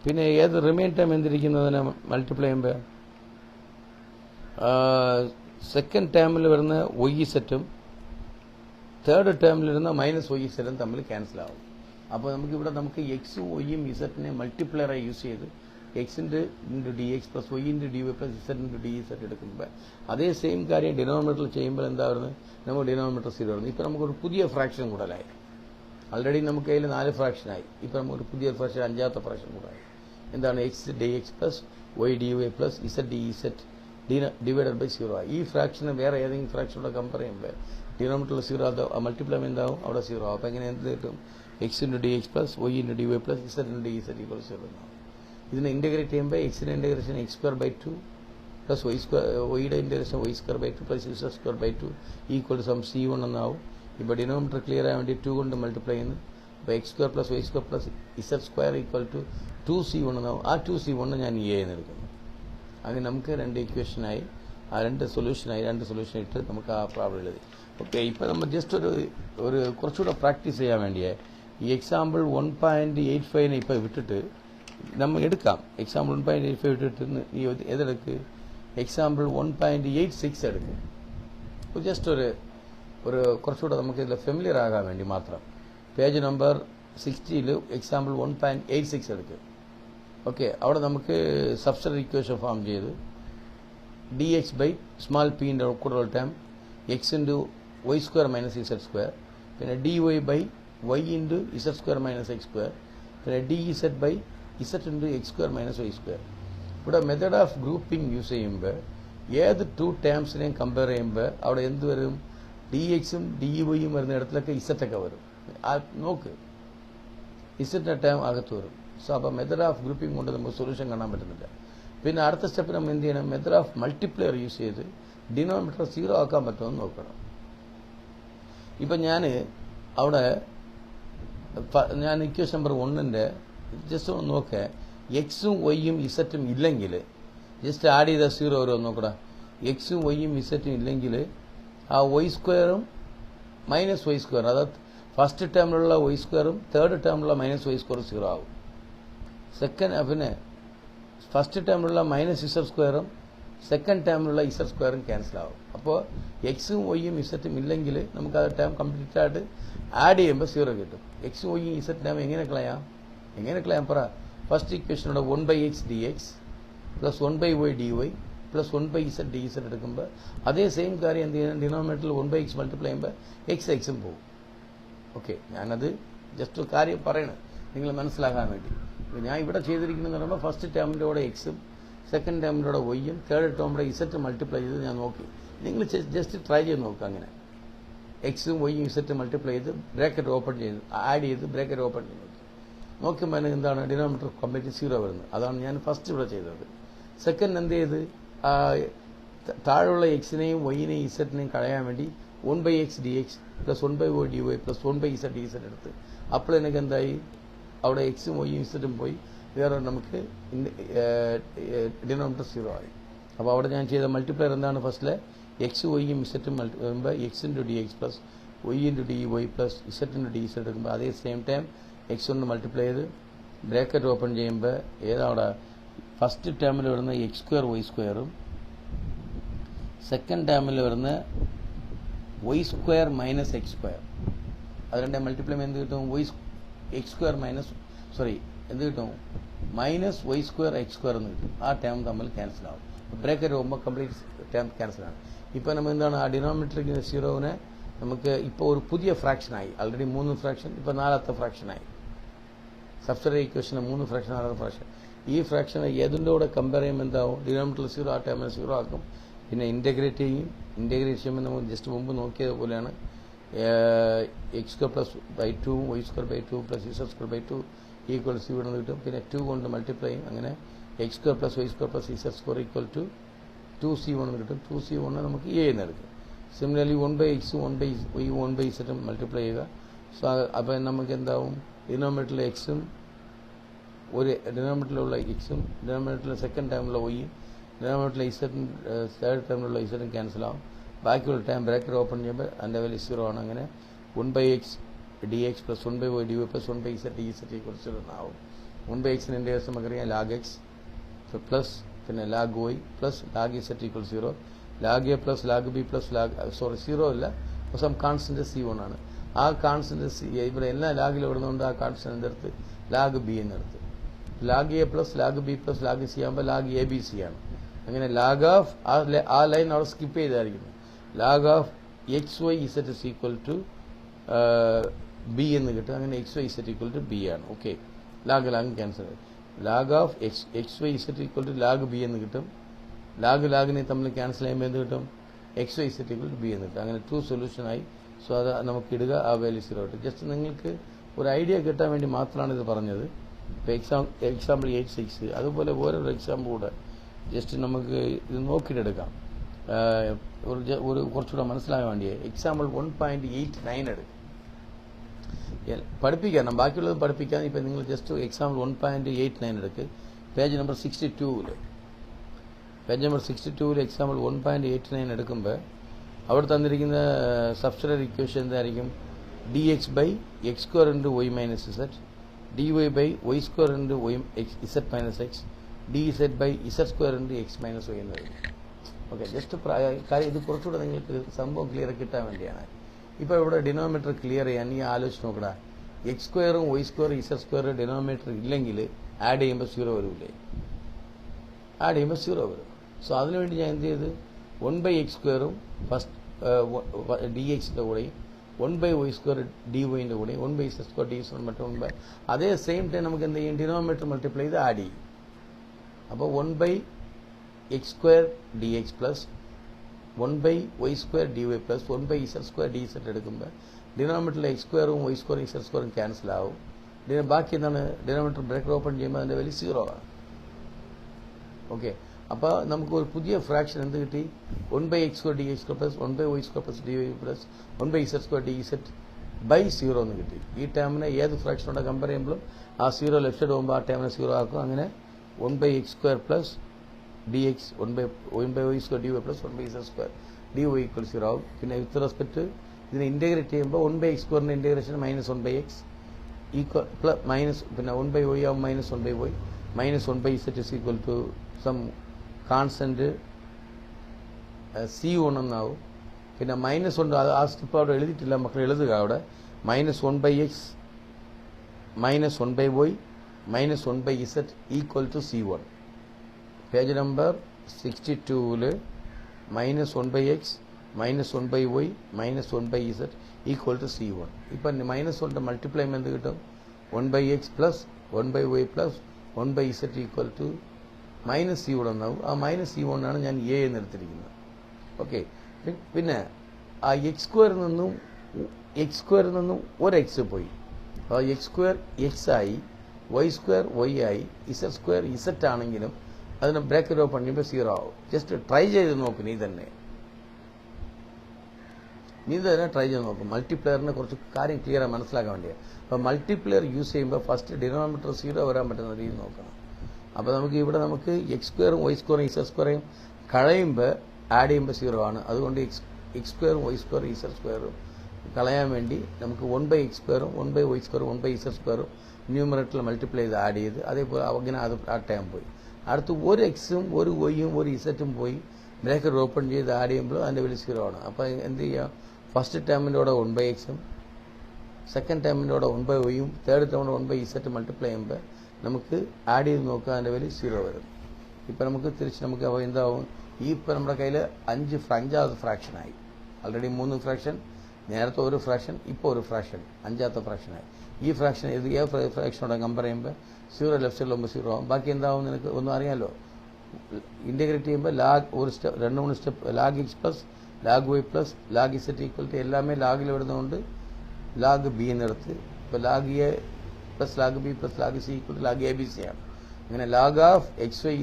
പിന്നെ ഏത് റിമൈൻ ടേം എന്തിരിക്കുന്നതിനെ മൾട്ടിപ്ലൈ ചെയ്യുമ്പോൾ സെക്കൻഡ് ടേമിൽ വരുന്ന വൈ സെറ്റും തേർഡ് ടേമിൽ വരുന്ന മൈനസ് വൈ സെറ്റും തമ്മിൽ ക്യാൻസൽ ആവും. അപ്പോൾ നമുക്ക് എക്സും വൈയും ഇസറ്റിനെ മൾട്ടിപ്ലയറായി യൂസ് ചെയ്ത് എക്സിൻ്റെ into D X plus Y into D Y plus ഇസറ്റ് into D ഇസറ്റ് എടുക്കുമ്പോൾ അതേ സെയിം കാര്യം ഡിനോമിനേറ്ററിൽ ചെയ്യുമ്പോൾ എന്താ വരുന്നത്? നമുക്ക് ഡിനോമിനേറ്റർ 0 വരുന്നത്. ഇപ്പോൾ നമുക്കൊരു പുതിയ ഫ്രാക്ഷൻ കൂടുതലായി. ആൾറെഡി നമുക്ക് അതിൽ 4 ഫ്രാക്ഷനായി. ഇപ്പോൾ നമുക്കൊരു പുതിയ ഫ്രാക്ഷൻ 5ാമത്തെ ഫ്രാക്ഷൻ കൂടായി. എന്താണ്? X d X plus y d Y plus z d z divided by 0 ആയി. ഈ ഫ്രാക്ഷന് വേറെ ഏതെങ്കിലും ഫ്രാക്ഷനോടെ കമ്പയർ ചെയ്യുമ്പോൾ ഡിനോമിനേറ്ററിൽ 0 അത് മൾട്ടിപ്ലൈ എന്താവും? അവിടെ 0 ആവും. അപ്പോൾ എങ്ങനെ എന്ത് കിട്ടും? X into D X plus Y into D Y plus ഇസറ്റ് into D z equal 0 എന്നാവും. ഇതിനെ ഇൻറ്റഗ്രേറ്റ് ചെയ്യുമ്പോൾ എക്സിൻ്റെ integration x square by 2 plus വൈയുടെ integration y square by 2 plus z square by 2 equal to some C1 എന്നാവും. ഇപ്പോൾ denominator clear ആകാൻ വേണ്ടി 2 കൊണ്ട് മൾട്ടിപ്ലൈ ചെയ്യുന്നു. അപ്പോൾ x square plus y square plus z square equal to 2C1 എന്നാവും. ആ 2C1 ഞാൻ എ എന്ന് എടുക്കുന്നു. അങ്ങനെ നമുക്ക് 2 ഇക്വേഷനായി, ആ 2 സൊല്യൂഷനായി. 2 സൊല്യൂഷൻ ഇട്ട് നമുക്ക് ആ പ്രോബ്ലം എഴുതി. ഓക്കെ, ഇപ്പോൾ നമ്മൾ ജസ്റ്റ് ഒരു കുറച്ചുകൂടെ പ്രാക്ടീസ് ചെയ്യാൻ വേണ്ടിയേ ഈ എക്സാമ്പിൾ 1.85 ഇപ്പോൾ വിട്ടിട്ട് നമ്മൾ എടുക്കാം. എക്സാമ്പിൾ 1.85 വിട്ടിട്ട് നീ ഏതെടുക്ക്? എക്സാമ്പിൾ 1.86 എടുക്കും. ജസ്റ്റ് ഒരു കുറച്ചുകൂടെ നമുക്ക് ഇതിൽ ഫെമിലിയർ ആകാൻ വേണ്ടി മാത്രം. പേജ് നമ്പർ 60 എക്സാമ്പിൾ 1.86 എടുക്കുക. ഓക്കെ, അവിടെ നമുക്ക് സബ്സ്റ്റിറ്റ്യൂട്ട് ഇക്വേഷൻ ഫോം ചെയ്ത് ഡി എക്സ് ബൈ സ്മാൾ പിൻ്റെ കൂടുതൽ time X into Y square minus Z square, പിന്നെ D Y by Y into Z square minus X square, പിന്നെ D Z by Z into X square minus Y square. ഇവിടെ method of grouping use ചെയ്യുമ്പോൾ ഏത് 2 ടേംസിനെയും compare ചെയ്യുമ്പോൾ അവിടെ എന്ത് വരും? D എക്സും ഡി വൈയും വരുന്ന ഇടത്തിലൊക്കെ ഇസറ്റൊക്കെ വരും. നോക്ക്, ഇസറ്റിൻ്റെ ടേം അകത്ത് വരും. സോ അപ്പോൾ മെത്തേഡ് ഓഫ് ഗ്രൂപ്പിംഗ് കൊണ്ട് നമുക്ക് സൊല്യൂഷൻ കാണാൻ പറ്റുന്നില്ല. പിന്നെ അടുത്ത സ്റ്റെപ്പ് നമ്മൾ എന്ത് ചെയ്യണം? മെത്തേഡ് ഓഫ് മൾട്ടിപ്ലയർ യൂസ് ചെയ്ത് ഡിനോമിനേറ്റർ 0 ആക്കാൻ പറ്റുമെന്ന് നോക്കണം. ഇപ്പം ഞാൻ ഇക്വേഷൻ നമ്പർ 1ൻ്റെ ജസ്റ്റ് ഒന്ന് നോക്കേ, എക്സും വൈയും ഇസറ്റും ഇല്ലെങ്കിൽ ജസ്റ്റ് ആഡ് ചെയ്താൽ സീറോ വരുമോ നോക്കടാ. എക്സും വൈയും ഇസറ്റും ഇല്ലെങ്കിൽ ആ വൈ സ്ക്വയറും മൈനസ് വൈ സ്ക്വയർ, അതായത് ഫസ്റ്റ് ടേമിലുള്ള വൈ സ്ക്വയറും തേർഡ് ടേമിലുള്ള മൈനസ് വൈ സ്ക്വയറും സീറോ ആവും. പിന്നെ ഫസ്റ്റ് ടേമിലുള്ള മൈനസ് ഇസഡ് സ്ക്വയറും സെക്കൻഡ് ടേമിലുള്ള ഇസഡ് സ്ക്വയറും ക്യാൻസൽ ആവും. അപ്പോൾ എക്സും വൈയും ഇസറ്റും ഇല്ലെങ്കിൽ നമുക്ക് ആ ടേം കംപ്ലീറ്റ് ആയിട്ട് ആഡ് ചെയ്യുമ്പോൾ സീറോ കിട്ടും. എക്സും വൈയും ഇസഡ് ടേം എങ്ങനെ കളയാം പറ. ഫസ്റ്റ് ഇക്വേഷനോടെ 1/x dx plus 1/y dy plus 1/z dz എടുക്കുമ്പോൾ അതേ സെയിം കാര്യം എന്ത് ചെയ്യണം, ഡിനോമിനേറ്ററിൽ 1/x മൾട്ടിപ്ലൈ ചെയ്യുമ്പോൾ എക്സും പോകും. ഓക്കെ, ഞാനത് ജസ്റ്റ് കാര്യം പറയണം നിങ്ങൾ മനസ്സിലാക്കാൻ വേണ്ടി. ഞാൻ ഇവിടെ ചെയ്തിരിക്കുന്നതെന്ന് പറയുമ്പോൾ ഫസ്റ്റ് ടേമിൻ്റെ കൂടെ എക്സും സെക്കൻഡ് ടേമിൻ്റെ കൂടെ വൈയും തേർഡ് ടേമിൻ്റെ ഇസറ്റ് മൾട്ടിപ്ലൈ ചെയ്ത് ഞാൻ നോക്കി. നിങ്ങൾ ജസ്റ്റ് ട്രൈ ചെയ്ത് നോക്കുക. അങ്ങനെ എക്സും വൈയും ഇസറ്റ് മൾട്ടിപ്ലൈ ചെയ്ത് ബ്രാക്കറ്റ് ഓപ്പൺ ചെയ്ത് ആഡ് ചെയ്ത് ബ്രാക്കറ്റ് ഓപ്പൺ ചെയ്ത് നോക്കുമ്പോൾ അതിന് എന്താണ് ഡിനോമിനേറ്റർ കംപ്ലീറ്റ് സീറോ വരുന്നത്. അതാണ് ഞാൻ ഫസ്റ്റ് ഇവിടെ ചെയ്തത്. സെക്കൻഡ് എന്ത് ചെയ്ത് താഴെയുള്ള എക്സിനെയും വൈനെയും ഇസറ്റിനെയും കളയാൻ വേണ്ടി 1/x dx plus 1/y dy plus 1/z dz എടുത്ത് അപ്പോൾ എനിക്ക് എന്തായി, അവിടെ എക്സും വൈയും ഇസറ്റും പോയി, വേറെ നമുക്ക് ഡിനോമിനേറ്റർ സീറോ ആയി. അപ്പോൾ അവിടെ ഞാൻ ചെയ്ത മൾട്ടിപ്ലയർ എന്താണ്, ഫസ്റ്റിലെ എക്സ് വൈയും ഇസറ്റും വരുമ്പോൾ X into D X plus Y into D Y plus ഇസറ്റ് into D ഇസറ്റ് എടുക്കുമ്പോൾ അതേ സെയിം ടൈം എക്സ് കൊണ്ട് മൾട്ടിപ്ലൈ ചെയ്ത് ബ്രാക്കറ്റ് ഓപ്പൺ ചെയ്യുമ്പോൾ ഏതാവിടെ ഫസ്റ്റ് ടേമിൽ വരുന്ന എക്സ് സ്ക്വയർ വൈ സ്ക്വയറും സെക്കൻഡ് ടേമിൽ വരുന്ന Y square minus X square, അത് രണ്ടേ മൾട്ടിപ്ലൈ എന്ത് കിട്ടും, എക്സ് സ്ക്വയർ എന്ത് കിട്ടും, minus Y square X square എന്ന് കിട്ടും. ആ ടേം തമ്മിൽ ക്യാൻസൽ ആവും. ബ്രാക്കറ്റ് പോകുമ്പോൾ കംപ്ലീറ്റ് ടേം ക്യാൻസൽ ആണ്. ഇപ്പോൾ നമ്മൾ എന്താണ് ആ ഡിനോമിനേറ്ററിൽ സീറോവിനെ നമുക്ക് ഇപ്പോൾ ഒരു പുതിയ ഫ്രാക്ഷനായി. ആൾറെഡി 3 ഫ്രാക്ഷൻ, ഇപ്പോൾ 4ാമത്തെ ഫ്രാക്ഷനായി. സബ്സ്റ്റിറ്റ്യൂട്ട് ഇക്വേഷന് 3 ഫ്രാക്ഷൻ 4ാമത്തെ ഫ്രാക്ഷൻ. ഈ ഫ്രാക്ഷൻ ഏതിൻ്റെ കൂടെ കമ്പയർ ചെയ്യുമ്പോൾ എന്താവും, ഡിനോമിനേറ്ററിൽ സീറോ, ആ ടേമിനെ സീറോ ആക്കും. പിന്നെ ഇൻറ്റഗ്രേറ്റ് ചെയ്യുമ്പോൾ നമ്മൾ ജസ്റ്റ് മുമ്പ് നോക്കിയത് പോലെയാണ് x square plus by 2 y square by 2 plus z square by 2 equal C ഇവിടെ നിന്ന് കിട്ടും. പിന്നെ 2 കൊണ്ട് മൾട്ടിപ്ലൈ ചെയ്യും. അങ്ങനെ x square plus y square plus z square equal to 2c1 എന്ന് കിട്ടും. 2c1 നമുക്ക് എ എന്ന് എടുക്കും. Similarly 1/x 1/y 1/z multiply ചെയ്യുക. സോ അപ്പോൾ നമുക്ക് എന്താവും, ഡിനോമിനേറ്ററിലെ എക്സും ഒരു ഡിനോമിനേറ്ററിലുള്ള എക്സും ഡിനോമിനേറ്ററിലെ സെക്കൻഡ് ടൈമിലുള്ള വൈയും ഡിനോമിനേറ്ററിലെ ഇസറ്റും തേർഡ് ടൈമിലുള്ള ഇസറ്റും ക്യാൻസൽ ആവും. ബാക്കിയുള്ള ടൈം ബ്രാക്കറ്റ് ഓപ്പൺ ചെയ്യുമ്പോൾ അതിൻ്റെ വാല്യൂ സീറോ ആണ്. അങ്ങനെ 1/x dx plus 1/y dy plus 1/z dz equal zero ആവും. 1/xന് ഇൻറ്റേഴ്സ് നമുക്കറിയാം ലാഗ് എക്സ് പ്ലസ് പിന്നെ log Y plus log Z equal zero. Log A plus log B plus zero അല്ല, സം കാൺസ്റ്റന്റ് C1 ആണ്. ആ കാൺസ്റ്റന്റ് ഇവിടെ എല്ലാ ലാഗിൽ വിടുന്നതുകൊണ്ട് ആ കാൺസ്റ്റന്റ് എന്തെടുത്ത് ലാഗ് ബി എന്നെടുത്ത്. Log A plus log B plus log C ആകുമ്പോൾ ലാഗ് എ ബി സി ആണ്. അങ്ങനെ ലാഗ് ഓഫ് ആ ലൈൻ അവിടെ സ്കിപ്പ് ചെയ്തായിരിക്കുന്നു. Log of X Y Z is equal to B എന്ന് കിട്ടും. അങ്ങനെ X Y Z equal to B ആണ്. Okay, log cancel. Log of X Y Z equal to log B എന്ന് കിട്ടും. ലാഗിനെ തമ്മിൽ ക്യാൻസൽ ചെയ്യുമ്പോൾ എന്ത് കിട്ടും, X Y Z equal to B എന്ന് കിട്ടും. അങ്ങനെ 2 സൊല്യൂഷനായി. സോ അത് നമുക്ക് ഇടുക, ആ വാല്യൂ സീറോ കിട്ടും. ജസ്റ്റ് നിങ്ങൾക്ക് ഒരു ഐഡിയ കിട്ടാൻ വേണ്ടി മാത്രമാണ് ഇത് പറഞ്ഞത്. ഇപ്പോൾ എക്സാമ്പിൾ 8-6 അതുപോലെ വേറൊരു എക്സാമ്പിൾ കൂടെ ജസ്റ്റ് നമുക്ക് ഇത് നോക്കിയിട്ടെടുക്കാം. ഒരു കുറച്ചുകൂടെ മനസ്സിലാകാൻ വേണ്ടിയേ എക്സാമ്പിൾ 1.89 എടുക്കും. പഠിപ്പിക്കാം, ബാക്കിയുള്ളത് പഠിപ്പിക്കാം. ഇപ്പം നിങ്ങൾ ജസ്റ്റ് എക്സാമ്പിൾ 1.89 എടുക്ക്. പേജ് നമ്പർ 62 എക്സാമ്പിൾ 1.89 എടുക്കുമ്പോൾ അവിടെ തന്നിരിക്കുന്ന സബ്സ്റ്റിറ്റ്യൂട്ട് ഇക്വേഷൻ എന്തായിരിക്കും, dx by x square into y minus z, dy by y square into y z minus x, dz by z square into x minus Y എന്ന് വരും. Okay, just കാര്യം ഇത് കുറച്ചുകൂടെ നിങ്ങൾക്ക് സംഭവം ക്ലിയർ കിട്ടാൻ വേണ്ടിയാണ്. ഇപ്പോൾ ഇവിടെ ഡിനോമിനേറ്റർ ക്ലിയർ ചെയ്യാൻ നീ ആലോചിച്ച് നോക്കടാ. എക്സ് സ്ക്വയറും വൈ സ്ക്വയറും ഇസഡ് സ്ക്വയറും ഡിനോമിനേറ്റർ ഇല്ലെങ്കിൽ ആഡ് ചെയ്യുമ്പോൾ സീറോ വരില്ലേ, ആഡ് ചെയ്യുമ്പോൾ സീറോ വരും. സോ അതിനുവേണ്ടി ഞാൻ എന്ത് ചെയ്ത് 1/x സ്ക്വയറും ഫസ്റ്റ് dxൻ്റെ കൂടെയും 1/y സ്ക്വയർ dy-ൻ്റെ കൂടെയും 1/z സ്ക്വയർ dz മറ്റും 1/, അതേ സെയിം ടൈം നമുക്ക് എന്ത് ചെയ്യും, ഡിനോമിനേറ്റർ മൾട്ടിപ്ലൈ ചെയ്ത് ആഡ് ചെയ്യും. അപ്പോൾ 1/x square dx plus 1/y square dy plus 1/z square dz എടുക്കുമ്പോൾ ഡിനോമിനേറ്ററിലെ എക്സ് സ്ക്വയറും വൈ സ്ക്വയറും ഇസഡ് സ്ക്വയറും ക്യാൻസൽ ആവും. ബാക്കി എന്താണ്, ഡിനോമിനേറ്റർ ബ്രേക്കർ ഓപ്പൺ ചെയ്യുമ്പോൾ അതിൻ്റെ വാല്യൂ സീറോ ആണ്. ഓക്കെ, അപ്പോൾ നമുക്ക് ഒരു പുതിയ ഫ്രാക്ഷൻ എന്ത് കിട്ടി, 1/x square dx square plus 1/y square plus dy plus 1/z square dz by 0 എന്ന് കിട്ടി. ഈ ടേമിനെ ഏത് ഫ്രാക്ഷനോടെ കമ്പയർ ചെയ്യുമ്പോഴും ആ 0 ലെഫ്റ്റ് സൈഡ് പോകുമ്പോൾ ആ ടേമിനെ 0 ആക്കും. അങ്ങനെ 1/x² plus dx 1/y² dy plus 1/z² dy equal 0 ആവും. പിന്നെ വിത്ത് റെസ്പെക്ട് ഇതിനെ ഇൻറ്റഗ്രേറ്റ് ചെയ്യുമ്പോൾ 1/x² integration -1/x equal minus പിന്നെ 1/y ആവും -1/y -1/z is equal to some constant C1 എന്നാവും. പിന്നെ -1 ആ സ്റ്റെപ്പ് അവിടെ എഴുതിയിട്ടില്ല, മക്കൾ എഴുതുക. അവിടെ -1/x -1/y -1/z equal to C1. Page number 62-ൽ -1/x -1/y -1/z equal to C1. ഇപ്പം -1 മൾട്ടിപ്ലൈ ചെയ്യുമ്പോൾ എന്ത് കിട്ടും? 1/x plus 1/y plus 1/z equal to -C1 എന്നാവും. ആ -C1 ആണ് ഞാൻ A എന്ന് എടുത്തിരിക്കുന്നത്. ഓക്കെ. പിന്നെ ആ x² നിന്നും ഒരു എക്സ് പോയി. അപ്പോൾ x² x ആയി, y² y ആയി, z² z ആണെങ്കിലും അതിനെ ബ്രേക്കറ്റ് ഓഫ് പണിയുമ്പോൾ 0 ആവും. ജസ്റ്റ് ട്രൈ ചെയ്ത് നോക്കും. നീ തന്നെ ട്രൈ ചെയ്ത് നോക്കും. മൾട്ടിപ്ലെയറിനെ കുറച്ച് കാര്യം ക്ലിയർ ആയി മനസ്സിലാക്കാൻ വേണ്ടിയാണ്. അപ്പോൾ മൾട്ടിപ്ലെയർ യൂസ് ചെയ്യുമ്പോൾ ഫസ്റ്റ് ഡിനോമിനേറ്റർ 0 വരാൻ പറ്റുന്ന രീതി നോക്കണം. അപ്പോൾ നമുക്ക് ഇവിടെ നമുക്ക് x² y² z² കളയുമ്പോൾ ആഡ് ചെയ്യുമ്പോൾ 0 ആണ്. അതുകൊണ്ട് x² y² z² കളയാൻ വേണ്ടി നമുക്ക് 1/x² 1/y² 1/z² ന്യൂമറേറ്ററിൽ മൾട്ടിപ്ലൈ ചെയ്ത് ആഡ് ചെയ്ത് അതേപോലെ അങ്ങനെ അത് ആ ടൈം പോയി. അടുത്ത് ഒരു എക്സും ഒരു വൈയും ഒരു ഇസറ്റും പോയി ബ്രേക്കറ്റ് ഓപ്പൺ ചെയ്ത് ആഡ് ചെയ്യുമ്പോൾ അതിൻ്റെ വലിയ 0 ആണ്. അപ്പോൾ എന്ത് ചെയ്യുക? ഫസ്റ്റ് ടേമിൻ്റെ കൂടെ 1/x സെക്കൻഡ് ടേമിൻ്റെ കൂടെ 1/y തേർഡ് ടേമിൻ്റെ 1/z മൾട്ടിപ്ലൈ ചെയ്യുമ്പോൾ നമുക്ക് ആഡ് ചെയ്ത് നോക്കുക, അതിൻ്റെ വലിയ 0 വരും. ഇപ്പം നമുക്ക് തിരിച്ച് നമുക്ക് അപ്പോൾ എന്താവും? ഈ ഇപ്പം നമ്മുടെ കയ്യിൽ 5ാമത് ഫ്രാക്ഷനായി. ആൾറെഡി 3 ഫ്രാക്ഷൻ, നേരത്തെ ഒരു ഫ്രാക്ഷൻ, ഇപ്പോൾ ഒരു ഫ്രാക്ഷൻ, 5ാമത്തെ ഫ്രാക്ഷനായി. ഈ ഫ്രാക്ഷൻ ഏത് ഫ്രാക്ഷനോടെ കമ്പയർ ചെയ്യുമ്പോൾ 0 ലെഫ്റ്റ് സൈഡിൽ 0 ആവും. ബാക്കി എന്താവും നിനക്ക് ഒന്നും അറിയാമല്ലോ. ഇൻറ്റഗ്രേറ്റ് ചെയ്യുമ്പോൾ ലാഗ് ഒരു step 2-3 step lag x plus lag y plus lag z equal to എല്ലാമേ ലാഗിൽ വരുന്നതുകൊണ്ട് lag b എന്നെടുത്ത് ഇപ്പോൾ lag a plus lag b plus lag c equal to lag abc ആണ്. അങ്ങനെ lag of x y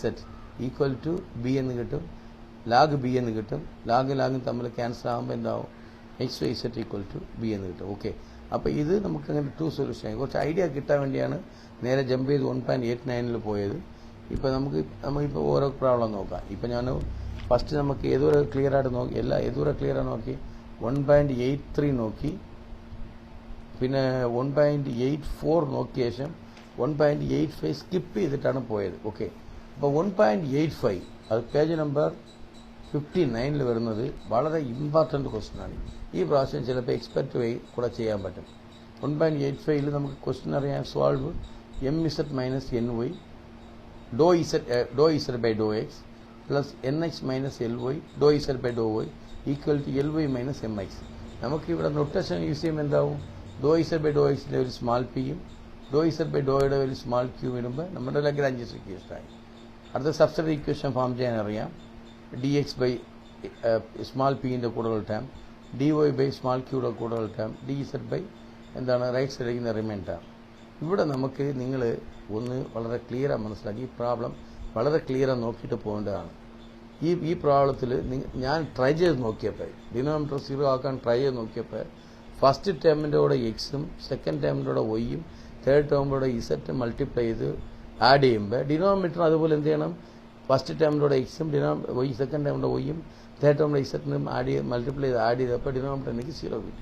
z equal to b എന്ന് കിട്ടും, lag b എന്ന് കിട്ടും. ലാഗും തമ്മിൽ ക്യാൻസൽ ആകുമ്പോൾ എന്താവും? x y z equal to b എന്ന് കിട്ടും. ഓക്കെ. അപ്പോൾ ഇത് നമുക്ക് അങ്ങനെ 2 സൊല്യൂഷൻ ആയി. കുറച്ച് ഐഡിയ കിട്ടാൻ വേണ്ടിയാണ് നേരെ ജമ്പ് ചെയ്ത് 1.89 പോയത്. ഇപ്പോൾ നമുക്കിപ്പോൾ ഓരോ പ്രോബ്ലം നോക്കാം. ഇപ്പോൾ ഞാൻ ഫസ്റ്റ് നമുക്ക് ഏതുവരെ ക്ലിയർ ആയിട്ട് നോക്കി, ഏതുവരെ ക്ലിയർ ആയിട്ട് നോക്കി? 1.83 നോക്കി, പിന്നെ 1.84 നോക്കിയ ശേഷം 1.85 സ്കിപ്പ് ചെയ്തിട്ടാണ് പോയത്. ഓക്കെ. അപ്പോൾ 1.85 അത് പേജ് നമ്പർ 59 വരുന്നത് വളരെ ഇമ്പോർട്ടൻറ്റ് ക്വസ്റ്റ്യൻ ആണ്. ഈ പ്രാവശ്യം ചിലപ്പോൾ എക്സ്പെക്റ്റ് വഴി കൂടെ ചെയ്യാൻ പറ്റും. 1.85 നമുക്ക് ക്വസ്റ്റ്യൻ അറിയാൻ സോൾവ് mz മൈനസ് ny ഡോ z ബൈ ഡോ എക്സ് പ്ലസ് nx മൈനസ് ly ഡോ z ബൈ ഡോ y equal to ly minus mx. നമുക്കിവിടെ നൊട്ടേഷൻ യൂസ് ചെയ്യുമ്പോൾ എന്താവും? ഡോ z ബൈ ഡോ എക്സിൻ്റെ ഒരു സ്മാൾ പിയും ഡോ z ബൈ ഡോയുടെ ഒരു സ്മാൾ ക്യൂ വരുമ്പോൾ നമ്മുടെ ലഗ്രാഞ്ച് ഇക്വേഷനായി. അടുത്ത സബ്സ്റ്റിറ്റ്യൂട്ട് ഇക്വേഷൻ ഫോം ചെയ്യാൻ അറിയാം. dx ബൈ സ്മാൾ പിൻ്റെ കൂടുതൽ ടേം, dy ബൈ സ്മാൾ ക്യൂയുടെ കൂടുതൽ ടേം, dz ബൈ എന്താണ് റൈറ്റ് സൈഡിൽ റിമൈൻഡർ. ഇവിടെ നമുക്ക് നിങ്ങൾ ഒന്ന് വളരെ ക്ലിയറായി മനസ്സിലാക്കി ഈ പ്രോബ്ലം വളരെ ക്ലിയറായി നോക്കിയിട്ട് പോകേണ്ടതാണ്. ഈ പ്രോബ്ലത്തിൽ ഞാൻ ട്രൈ ചെയ്ത് നോക്കിയപ്പോൾ ഡിനോമിനേറ്റർ 0 ആക്കാൻ ട്രൈ ചെയ്ത് നോക്കിയപ്പോൾ ഫസ്റ്റ് ടേമിൻ്റെ കൂടെ എക്സും സെക്കൻഡ് ടേമിൻ്റെ കൂടെ വൈയും തേർഡ് ടേമിൻ്റെ കൂടെ ഇസറ്റും മൾട്ടിപ്ലൈ ചെയ്ത് ആഡ് ചെയ്യുമ്പോൾ ഡിനോമിനേറ്റർ അതുപോലെ എന്ത് ചെയ്യണം? ഫസ്റ്റ് ടേമിൻ്റെ കൂടെ എക്സും വൈ സെക്കൻഡ് ടേമിൻ്റെ വൈയും തേർഡ് ടേമിൻ്റെ ഇസറ്റിനും മൾട്ടിപ്ലൈ ചെയ്ത് ആഡ് ചെയ്തപ്പോൾ ഡിനോമിനേറ്റർ എനിക്ക് 0 കിട്ടും.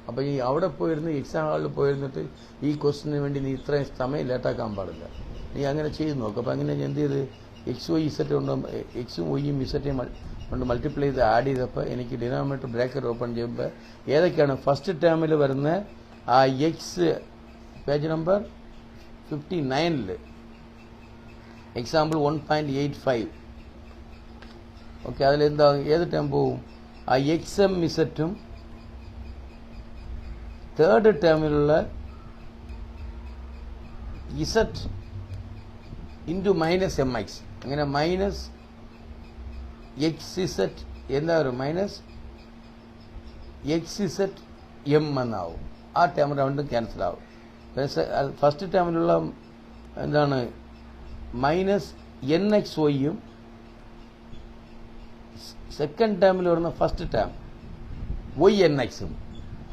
അപ്പോൾ ഈ അവിടെ പോയിരുന്ന് എക്സാം ഹാളിൽ പോയിരുന്നിട്ട് ഈ ക്വസ്റ്റിന് വേണ്ടി നീ ഇത്രയും സമയം ലേറ്റാക്കാൻ പാടില്ല. നീ അങ്ങനെ ചെയ്ത് നോക്കും. അപ്പോൾ അങ്ങനെ എന്ത് ചെയ്ത് എക്സ് വൈ ഇസറ്റ് കൊണ്ട് എക്സും വൈയും ഇസറ്റയും കൊണ്ട് മൾട്ടിപ്ലൈ ചെയ്ത് ആഡ് ചെയ്തപ്പോൾ എനിക്ക് ഡിനോമിനേറ്റർ ബ്രാക്കറ്റ് ഓപ്പൺ ചെയ്യുമ്പോൾ ഏതൊക്കെയാണ് ഫസ്റ്റ് ടേമിൽ വരുന്ന ആ X page number 59 example 1.85. Okay. അതിലെന്താ ഏത് ടേം പോവും? ആ എക്സും ഇസറ്റും തേർഡ് ടേമിലുള്ള ഇസറ്റ് ഇൻറ്റു മൈനസ് mx. അങ്ങനെ മൈനസ് എക്സ് ഇസറ്റ് എന്താ വരും? മൈനസ് എക്സ് ഇസറ്റ് എം എന്നാവും. ആ ടേം രണ്ടും ക്യാൻസൽ ആവും. ഫസ്റ്റ് ടേമിലുള്ള എന്താണ്? മൈനസ് NXY സെക്കൻഡ് ടേമിൽ വരുന്ന ഫസ്റ്റ് ടേം വൈ എൻ എക്സും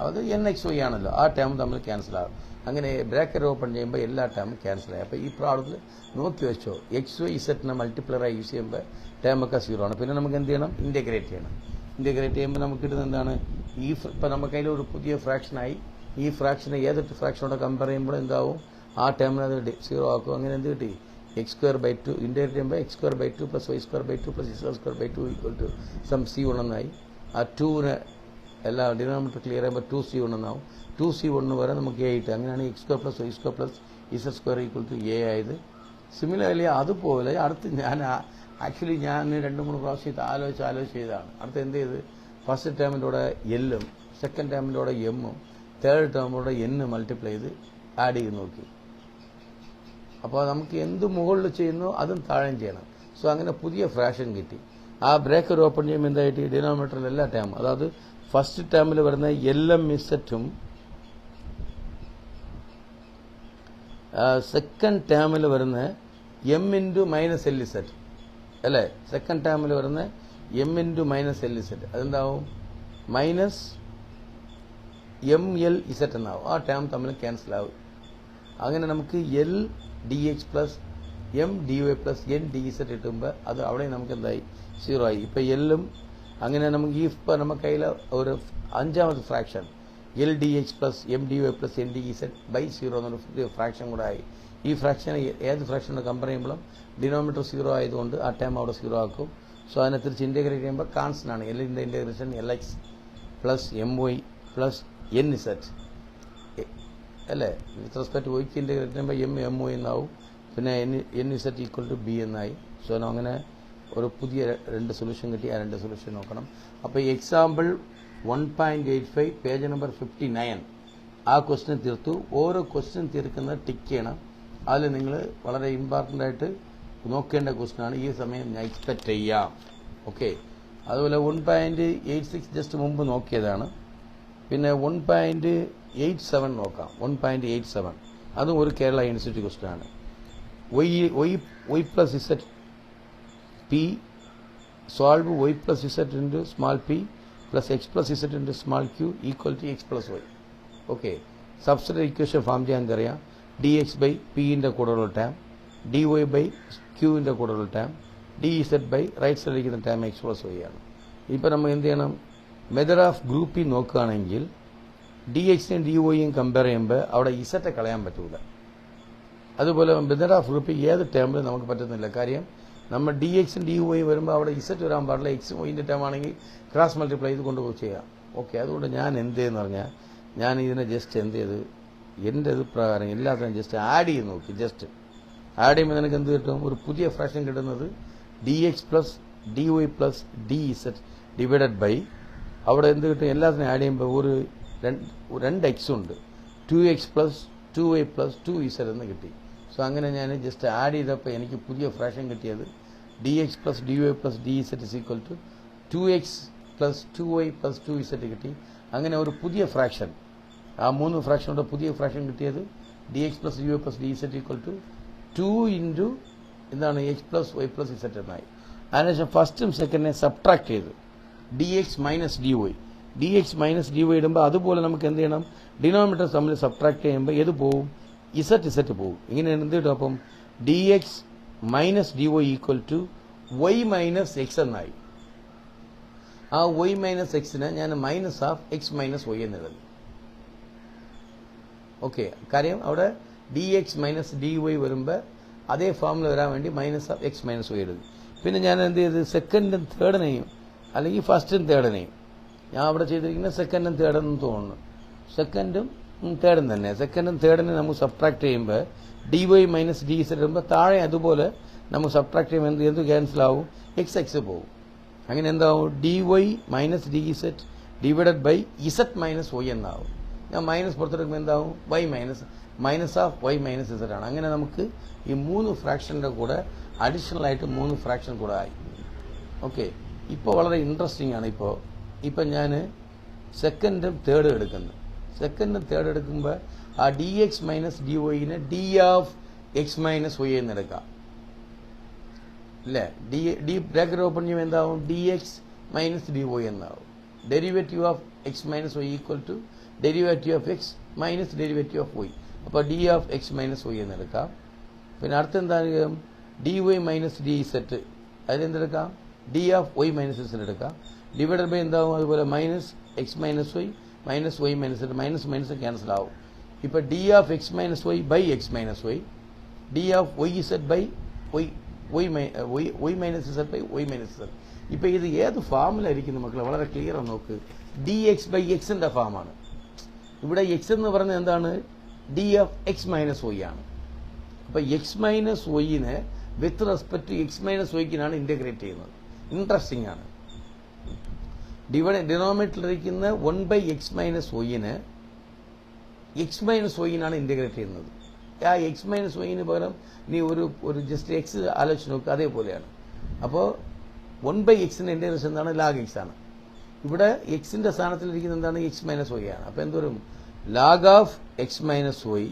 അത് എൻ എക്സ് വൈ ആണല്ലോ, ആ ടേം തമ്മിൽ ക്യാൻസൽ ആകും. അങ്ങനെ ബ്രാക്കറ്റ് ഓപ്പൺ ചെയ്യുമ്പോൾ എല്ലാ ടേമും ക്യാൻസൽ ആയി. അപ്പോൾ ഈ പ്രോബ്ലത്തിൽ നോക്കി വെച്ചോ, എക്സ് വൈ ഇസെറ്റിനെ മൾട്ടിപ്ലറായി യൂസ് ചെയ്യുമ്പോൾ ടേമൊക്കെ 0 ആണ്. പിന്നെ നമുക്ക് എന്ത് ചെയ്യണം, ഇൻറ്റഗ്രേറ്റ് ചെയ്യണം. ഇൻറ്റഗ്രേറ്റ് ചെയ്യുമ്പോൾ നമുക്ക് കിട്ടുന്നത് എന്താണ്, ഇപ്പം നമുക്ക് അതിൽ ഒരു പുതിയ ഫ്രാക്ഷനായി. ഈ ഫ്രാക്ഷനെ ഏതൊരു ഫ്രാക്ഷനോടെ കമ്പയർ ചെയ്യുമ്പോൾ എന്താവും, ആ ടേമിനെ അത് 0 ആക്കും. അങ്ങനെ എന്ത് കിട്ടി, x²/2 ഇൻറ്റഗ്രേറ്റ് ചെയ്യുമ്പോൾ x²/2 + y²/2 + z²/2 = some c1 എന്നായി. ആ 2നെ എല്ലാ ഡിനോമിനേറ്റർ ക്ലിയർ ചെയ്യുമ്പോൾ 2c1 എന്നാവും. 2c1 വരെ നമുക്ക് a കിട്ടും. അങ്ങനെയാണ് x² + y² + z² = a ആയത്. സിമിലർലി അതുപോലെ അടുത്ത് ഞാൻ ആക്ച്വലി ഞാൻ 2-3 പ്രാവശ്യം ആലോചിച്ച് ചെയ്തതാണ്. അടുത്ത് എന്ത് ചെയ്ത്, ഫസ്റ്റ് ടേമിൻ്റെ കൂടെ എല്ലും സെക്കൻഡ് ടേമിൻ്റെ കൂടെ എമ്മും തേർഡ് ടേമിലൂടെ n മൾട്ടിപ്ലൈ ചെയ്ത് ആഡ് ചെയ്ത് നോക്കി. അപ്പോൾ നമുക്ക് എന്ത് മുകളിൽ ചെയ്യുന്നു അതും താഴെയും ചെയ്യണം. സോ അങ്ങനെ പുതിയ ഫ്രാക്ഷൻ കിട്ടി. ആ ബ്രേക്കർ ഓപ്പൺ ചെയ്യുമ്പോൾ എന്തായിട്ട് ഡിനോമിനേറ്ററിൽ എല്ലാ ടേം, അതായത് ഫസ്റ്റ് ടേമിൽ വരുന്ന എല്ലാം ഇസറ്റും സെക്കൻഡ് ടേമിൽ വരുന്ന M into minus L Z അല്ലേ, സെക്കൻഡ് ടേമിൽ വരുന്ന M into minus L Z അതെന്താവും, മൈനസ് എം എൽ ഇസെറ്റ് എന്നാവും. ആ ടേം തമ്മിൽ ക്യാൻസൽ ആവും. അങ്ങനെ നമുക്ക് L D X plus M D Y plus N D Z കിട്ടുമ്പോൾ അത് അവിടെ നമുക്ക് എന്തായി, 0 ആയി. ഇപ്പം എല്ലും അങ്ങനെ നമുക്ക് ഇപ്പം നമുക്ക് കയ്യിൽ ഒരു അഞ്ചാമത്തെ fraction L D X plus M D Y plus N D ഇസെറ്റ് by 0 എന്നൊരു ഫ്രാക്ഷൻ കൂടെ ആയി. ഈ ഫ്രാക്ഷനെ ഏത് ഫ്രാക്ഷനോട് കമ്പയർ ചെയ്യുമ്പോഴും ഡിനോമിനേറ്റർ 0 ആയതുകൊണ്ട് ആ ടേം അവിടെ 0 ആക്കും. സോ അതിനെ തിരിച്ച് ഇൻറ്റഗ്രേറ്റ് ചെയ്യുമ്പോൾ കോൺസ്റ്റന്റ് ആണ്. എല്ലിൻ്റെ integration L X plus M Y plus N Z അല്ലേ. വിത്ത് റെസ്പെക്ട് വൈക്ക് ഇൻറ്റഗ്രേറ്റ് ചെയ്യുമ്പോൾ എം വൈ എന്നാവും. പിന്നെ N Z equal to B എന്നായി. സോ അങ്ങനെ ഒരു പുതിയ 2 സൊല്യൂഷൻ കിട്ടി. ആ 2 സൊല്യൂഷൻ നോക്കണം. അപ്പോൾ എക്സാമ്പിൾ 1.85 പേജ് നമ്പർ 59 ആ ക്വസ്റ്റ്യൻ തീർത്തു. ഓരോ ക്വസ്റ്റ്യൻ തീർക്കുന്നത് ടിക്ക് ചെയ്യണം. അതിൽ നിങ്ങൾ വളരെ ഇമ്പോർട്ടൻ്റ് ആയിട്ട് നോക്കേണ്ട ക്വസ്റ്റ്യനാണ്. ഈ സമയം ഞാൻ എക്സ്പെക്റ്റ് ചെയ്യാം. ഓക്കെ, അതുപോലെ 1.86 ജസ്റ്റ് മുമ്പ് നോക്കിയതാണ്. പിന്നെ 1.87 നോക്കാം. 1.87 അതും ഒരു കേരള യൂണിവേഴ്സിറ്റി ക്വസ്റ്റ്യനാണ്. y plus z p solve y plus z into small p plus x plus z into small q equal to x plus y. Okay, substitute equation form ചെയ്യാൻ അറിയാം. dx by p ന്റെ കൂടെയുള്ള term, dy by q ന്റെ കൂടെയുള്ള term, dz by right സൈഡിൽ ഇരിക്കുന്ന term x plus y ആണ്. ഇപ്പോൾ നമ്മൾ എന്ത് ചെയ്യണം, മെത്തേഡ് ഓഫ് ഗ്രൂപ്പിംഗ് നോക്കുകയാണെങ്കിൽ dxയും dyയും കമ്പയർ ചെയ്യുമ്പോൾ അവിടെ z കളയാൻ പറ്റൂല. അതുപോലെ മെത്തേഡ് ഓഫ് ഗ്രൂപ്പിംഗ് ഏത് ടേമിലും നമുക്ക് പറ്റുന്നില്ല. കാര്യം നമ്മൾ dxയും dy വരുമ്പോൾ അവിടെ z വരാൻ പാടില്ല. എക്സും വൈൻ്റെ ടേം ആണെങ്കിൽ ക്രോസ് മൾട്ടിപ്ലൈ ചെയ്ത് കൊണ്ടുപോയി ചെയ്യാം. ഓക്കെ, അതുകൊണ്ട് ഞാൻ എന്ത് ചെയ്യുന്നു പറഞ്ഞാൽ ഞാൻ ഇതിനെ ജസ്റ്റ് എന്ത് ചെയ്ത് എൻ്റെ ഇത് പ്രകാരം എല്ലാത്തിനും ജസ്റ്റ് ആഡ് ചെയ്ത് നോക്കി. ജസ്റ്റ് ആഡ് ചെയ്യുമ്പോൾ നിനക്ക് എന്ത് കിട്ടും, ഒരു പുതിയ ഫ്രാക്ഷൻ കിട്ടുന്നത് dx plus dy plus dz divided by അവിടെ എന്ത് കിട്ടും, എല്ലാത്തിനും ആഡ് ചെയ്യുമ്പോൾ ഒരു 2 x ഉണ്ട്, 2x plus 2y plus 2z എന്ന് കിട്ടി. സോ അങ്ങനെ ഞാൻ ജസ്റ്റ് ആഡ് ചെയ്തപ്പോൾ എനിക്ക് പുതിയ ഫ്രാക്ഷൻ കിട്ടിയത് dx plus dy plus dz is equal to 2x plus 2y plus 2z കിട്ടി. അങ്ങനെ ഒരു പുതിയ ഫ്രാക്ഷൻ, ആ 3 ഫ്രാക്ഷനോടെ പുതിയ ഫ്രാക്ഷൻ കിട്ടിയത് dx plus dy plus dz equal to 2 into എന്താണ് x plus y plus z എന്നായി. അതിനുശേഷം ഫസ്റ്റും സെക്കൻഡിനെ സബ്ട്രാക്ട് ചെയ്തു dx minus dx minus dy ഇടുമ്പോൾ അതുപോലെ നമുക്ക് എന്ത് ചെയ്യണം, ഡിനോമിനേറ്റർ തമ്മിൽ സബ്ട്രാക്ട് ചെയ്യുമ്പോൾ ഏത് പോവും, z പോവും. ഇങ്ങനെ എന്ത് കിട്ടും, അപ്പം dx minus dy equal to y minus x എന്നായി. ആ y മൈനസ് എക്സിനെ ഞാൻ minus of X minus Y എന്ന് എഴുതി. ഓക്കെ, കാര്യം അവിടെ dx മൈനസ് dy വരുമ്പോൾ അതേ ഫോമിൽ വരാൻ വേണ്ടി minus of X minus y എഴുതി. പിന്നെ ഞാൻ എന്ത് ചെയ്ത് സെക്കൻഡും തേർഡിനെയും അല്ലെങ്കിൽ ഫസ്റ്റും തേർഡിനെയും ഞാൻ അവിടെ ചെയ്തിരിക്കുന്നത് സെക്കൻഡും തേർഡെന്ന് തോന്നുന്നു. സെക്കൻഡും തേർഡും തന്നെ. സെക്കൻഡും തേർഡിനെ നമുക്ക് സബ്ട്രാക്ട് ചെയ്യുമ്പോൾ dy മൈനസ് dz ഇടുമ്പോൾ താഴെ അതുപോലെ നമുക്ക് സബ്ട്രാക്ട് ചെയ്യുമ്പോൾ എന്ത് ക്യാൻസൽ ആവും, എക്സ് പോകും. അങ്ങനെ എന്താവും, dy minus dz divided by z minus Y എന്നാവും. ഞാൻ മൈനസ് പുറത്തെടുക്കുമ്പോൾ എന്താവും, y minus of y minus z ആണ്. അങ്ങനെ നമുക്ക് ഈ 3 ഫ്രാക്ഷൻ്റെ കൂടെ അഡീഷണൽ ആയിട്ട് 3 ഫ്രാക്ഷൻ കൂടെ ആയി. ഓക്കെ, ഇപ്പോൾ വളരെ ഇൻട്രസ്റ്റിംഗ് ആണ്. ഇപ്പം ഞാൻ സെക്കൻഡും തേർഡും എടുക്കുന്നു. സെക്കൻഡും തേർഡ് എടുക്കുമ്പോൾ ആ dx മൈനസ് dyനെ d of X minus Y എന്ന് എടുക്കാം അല്ലേ. ബ്രാക്കറ്റ് ഓപ്പൺ ചെയ്യുമ്പോൾ എന്താവും, dx മൈനസ് dy എന്നാവും. Derivative of X minus Y equal to derivative of X minus derivative of Y. അപ്പോൾ D of X minus Y എന്നെടുക്കാം. പിന്നെ അടുത്തെന്താണ് D Y minus D Z, അതിലെന്തെടുക്കാം D of Y minus Z എടുക്കാം. Divided by എന്താവും, അതുപോലെ minus X minus Y minus Y minus Z, minus minus cancel ആവും. ഇപ്പോൾ d of X minus Y by X minus Y, D of y z by Y minus z by Y minus z. ഇപ്പോൾ ഇത് ഏത് ഫാമിലായിരിക്കും മക്കളെ, വളരെ clear ആണ് നോക്ക്. D X by എക്സിന്റെ ഫാമാണ്. ഇവിടെ എക്സ് എന്ന് പറയുന്നത് എന്താണ്, D of X minus Y ആണ്. അപ്പൊ എക്സ് മൈനസ് വൈനെ with respect to X minus വൈക്കിനാണ് ഇന്റഗ്രേറ്റ് ചെയ്യുന്നത്. ഇൻട്രസ്റ്റിംഗ് ആണ്. ഡിനോമിനേറ്ററിലിരിക്കുന്ന 1 ബൈ എക്സ് മൈനസ് വൈനെ എക്സ് മൈനസ് വൈനാണ് ഇന്റഗ്രേറ്റ് ചെയ്യുന്നത്. ആ എക്സ് മൈനസ് വൈന് പകരം നീ ഒരു ജസ്റ്റ് എക്സ് ആലോചിച്ച് നോക്കുക, അതേപോലെയാണ്. അപ്പോൾ 1 ബൈ എക്സിന്റെ ഇന്റഗ്രേഷൻ എന്താണ്, ലാഗ് എക്സ് ആണ്. ഇവിടെ എക്സിന്റെ സ്ഥാനത്തിലിരിക്കുന്ന എന്താണ്, എക്സ് മൈനസ് വൈ ആണ്. അപ്പൊ എന്തോരും log of X minus Y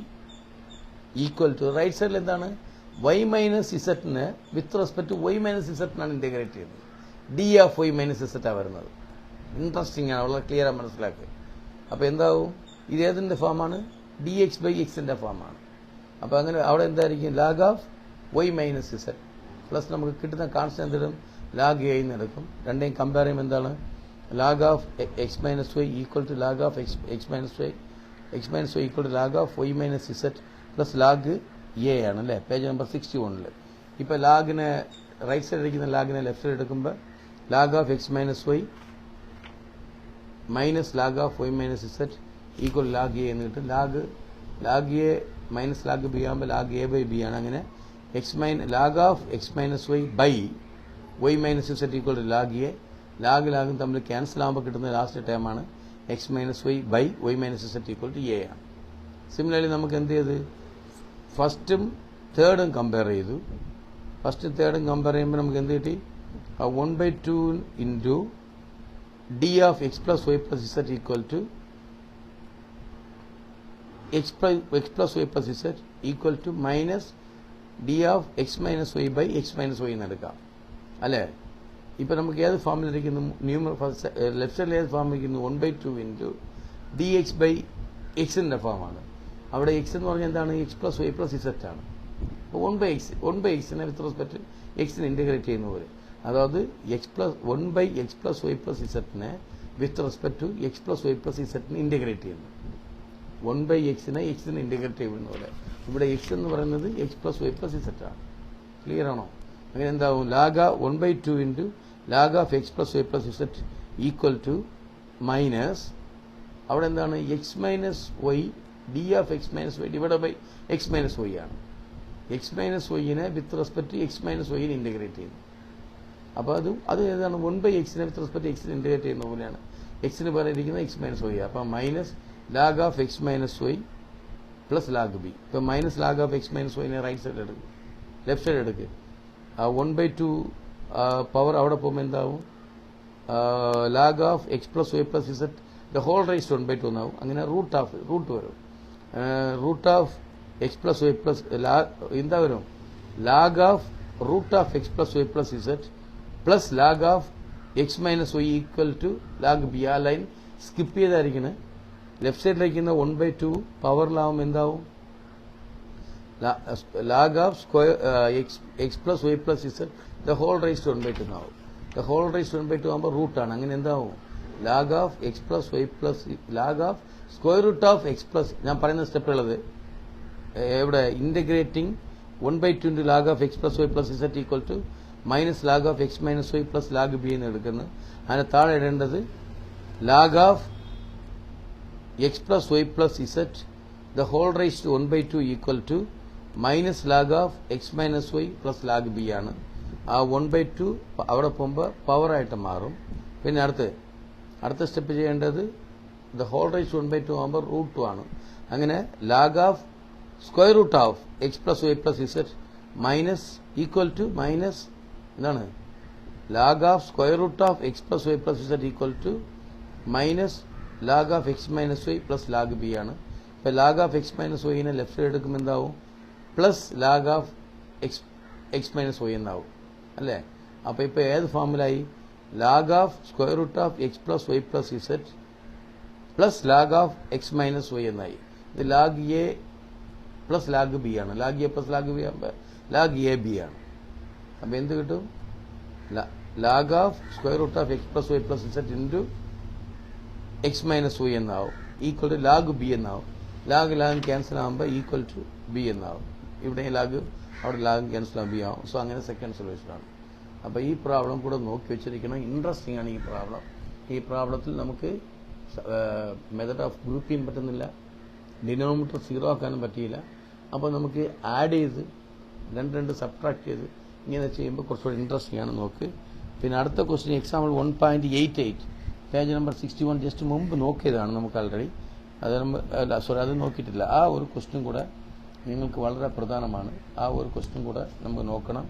equal to right സൈഡിൽ എന്താണ്, വൈ മൈനസ് ഇസറ്റിന് with respect to Y minus ഇസറ്റിനാണ് ഇന്റഗ്രേറ്റ് ചെയ്യുന്നത്. ഡി ഓഫ് വൈ മൈനസ് ഇസറ്റാണ് വരുന്നത്. ഇൻട്രസ്റ്റിംഗ് ആണ്, വളരെ ക്ലിയർ ആയി മനസ്സിലാക്കുക. അപ്പൊ എന്താവും, ഇത് ഏതിന്റെ ഫോമാണ്, ഡി എക്സ് ബൈ എക്സിന്റെ ഫോമാണ്. അപ്പൊ അങ്ങനെ അവിടെ എന്തായിരിക്കും, log of Y minus z plus നമുക്ക് കിട്ടുന്ന കോൺസ്റ്റന്റ് എന്തിടും, ലാഗ് എ എന്നെടുക്കും. രണ്ടേയും കമ്പയർ ചെയ്യുമ്പോൾ എന്താണ്, log of X minus Y equal to log of X minus Y equal to log of Y minus z plus log a ആണ് അല്ലേ, page number 61. ഇപ്പോൾ ലാഗിനെ റൈറ്റ് സൈഡിൽ ഇരിക്കുന്ന ലാഗിനെ ലെഫ്റ്റ് സൈഡ് എടുക്കുമ്പോൾ log of X minus Y minus log of Y minus Z equal log A എന്ന് കിട്ടും. Log A minus log B ആകുമ്പോൾ ലാഗ് എ ബൈ ബി ആണ്. അങ്ങനെ log of X minus Y by Y minus Z equal to log A. ലാഗും തമ്മിൽ cancel ആകുമ്പോൾ കിട്ടുന്ന last ടേമാണ് X minus Y by Y minus Z equal to A ആണ്. Similarly നമുക്ക് എന്ത് ചെയ്ത് ഫസ്റ്റും തേർഡും കമ്പയർ ചെയ്തു. ഫസ്റ്റും തേർഡും കമ്പയർ ചെയ്യുമ്പോൾ നമുക്ക് എന്ത് കിട്ടി, 1/2 into d of X plus Y plus ഇസറ്റ് equal to X plus Y plus ഇസറ്റ് equal to minus d of X minus Y by X minus Y എന്നെടുക്കാം അല്ലേ. ഇപ്പൊ നമുക്ക് ഏത് ഫോമിലിരിക്കുന്നു, ലെഫ്റ്റ് സൈഡിൽ ഏത് ഫോമിലിരിക്കുന്നു, 1/2 ഇൻറ്റു ഡി എക്സ് ബൈ എക്സിന്റെ ഫോമാണ്. അവിടെ എക്സ് എന്ന് പറഞ്ഞാൽ എന്താണ്, എക്സ് പ്ലസ് വൈ പ്ലസ് ഇസറ്റ് ആണ്. അപ്പോൾ 1 ബൈ എക്സിനെ വിത്ത് റെസ്പെക്ട് എക്സിനെ ഇന്റഗ്രേറ്റ് ചെയ്യുന്ന പോലെ, അതായത് 1 by X plus Y plus ഇസറ്റിനെ with respect to X plus Y plus ഇസറ്റിനെ ഇന്റഗ്രേറ്റ് ചെയ്യുന്നു. 1 ബൈ എക്സിനെ ഇന്റഗ്രേറ്റ് ചെയ്യുന്ന പോലെ ഇവിടെ എക്സ് എന്ന് പറയുന്നത് എക്സ് പ്ലസ് വൈ പ്ലസ് ഇസറ്റ് ആണ്. ക്ലിയർ ആണോ? അങ്ങനെ എന്താവും, log 1/2 into log of X plus Y plus ഇസറ്റ് equal to minus അവിടെ എന്താണ്, X minus Y D of X minus Y divide by X minus Y ആണ്. എക്സ് മൈനസ് വൈനെ with respect to X minus വൈനെ integrate ചെയ്യുന്നു. അപ്പോൾ അത് ഏതാണ്, 1 by എക്സിനെ വിത്ത് റെസ്പെക്ട് എക്സിനെ ഇന്റഗ്രേറ്റ് ചെയ്യുന്ന പോലെയാണ്. എക്സിന് പകരം ഇരിക്കുന്ന എക്സ് മൈനസ് വൈ. അപ്പം minus log of X minus Y plus log B. ഇപ്പം minus log of X minus വൈനെ റൈറ്റ് സൈഡ് എടുക്കും, ലെഫ്റ്റ് സൈഡ് എടുക്കുക. 1/2 പവർ അവിടെ പോകുമ്പോൾ എന്താവും, log of X plus Y plus ഇസറ്റ് the whole rice 1/2 എന്നാവും. അങ്ങനെ റൂട്ട് വരും. Root of X plus Y plus എന്താ വരും, log of root of X plus Y plus Z plus log of X minus Y equal to log b. ആ line skip ചെയ്തായിരിക്കുന്നത്. Left സൈഡിലേക്കുന്ന 1/2 പവറിലാവും എന്താവും, log of square x plus Y plus ഇസറ്റ് the whole rice 1/2 എന്നാവും. The whole rice 1/2 ആകുമ്പോൾ റൂട്ടാണ്. അങ്ങനെ എന്താവും, log of X plus Y plus log of square root of X plus, ഞാൻ പറയുന്ന സ്റ്റെപ്പുള്ളത് ഇവിടെ integrating 1/2 into log of X plus Y plus ഇസറ്റ് equal to minus log of X minus Y plus log B എന്ന് എടുക്കുന്നത്. അതിന് താഴെ ഇടേണ്ടത് log of X plus Y plus ഇസറ്റ് the whole raise to 1/2 equal to minus log of X minus Y plus log B ആണ്. ആ 1/2 അവിടെ പോകുമ്പോൾ പവറായിട്ട് മാറും. പിന്നെ അടുത്ത സ്റ്റെപ്പ് ചെയ്യേണ്ടത് ദ ഹോൾ റൈസ് 1/2 ആകുമ്പോൾ √2 ആണ്. അങ്ങനെ log of square root of X plus Y plus Z minus equal to minus എന്താണ്, log of square root of X plus Y plus ഇസറ്റ് equal to minus log of X minus Y plus log B ആണ്. ഇപ്പൊ log of X minus വൈനെ left side എടുക്കുമ്പോൾ എന്താവും, plus log of X minus Y എന്നാവും അല്ലേ. അപ്പൊ ഇപ്പൊ ഏത് ഫോമിലായി, log of square root of x plus y plus z plus log of x minus y എന്നായി. ഇത് log a plus log b ആണ്. log a plus log b ആകുമ്പോൾ log a b ആണ്. അപ്പോൾ എന്ത് കിട്ടും? log of square root of x plus y plus z into x minus y എന്നാവും, equal to log b എന്നാവും. log cancel ആകുമ്പോൾ equal to b എന്നാവും. ഇവിടെ ലാഗ്, അവിടെ ലാഗ് ക്യാൻസൽ ആകും, ബി ആവും. സോ അങ്ങനെ സെക്കൻഡ് സൊല്യൂഷനാണ്. അപ്പോൾ ഈ പ്രോബ്ലം കൂടെ നോക്കി വെച്ചിരിക്കണം. ഇൻട്രസ്റ്റിംഗ് ആണ് ഈ പ്രോബ്ലം. ഈ പ്രോബ്ലത്തിൽ നമുക്ക് മെത്തഡ് ഓഫ് ഗ്രൂപ്പ് ചെയ്യാൻ പറ്റുന്നില്ല, ഡിനോമിനേറ്റർ സീറോ ആക്കാനും പറ്റിയില്ല. അപ്പോൾ നമുക്ക് ആഡ് ചെയ്ത് രണ്ട് സബ്ട്രാക്ട് ചെയ്ത് ഇങ്ങനെ ചെയ്യുമ്പോൾ കുറച്ചുകൂടി ഇൻട്രസ്റ്റിംഗ് ആണ്. നോക്ക്. പിന്നെ അടുത്ത question example 1.88 page number 61 just മുമ്പ് നോക്കിയതാണ് നമുക്ക് ആൾറെഡി. അത് നോക്കിയിട്ടില്ല. ആ ഒരു ക്വസ്റ്റ്യൻ കൂടെ നിങ്ങൾക്ക് വളരെ പ്രധാനമാണ്. ആ ഒരു ക്വസ്റ്റ്യൻ കൂടെ നമുക്ക് നോക്കണം.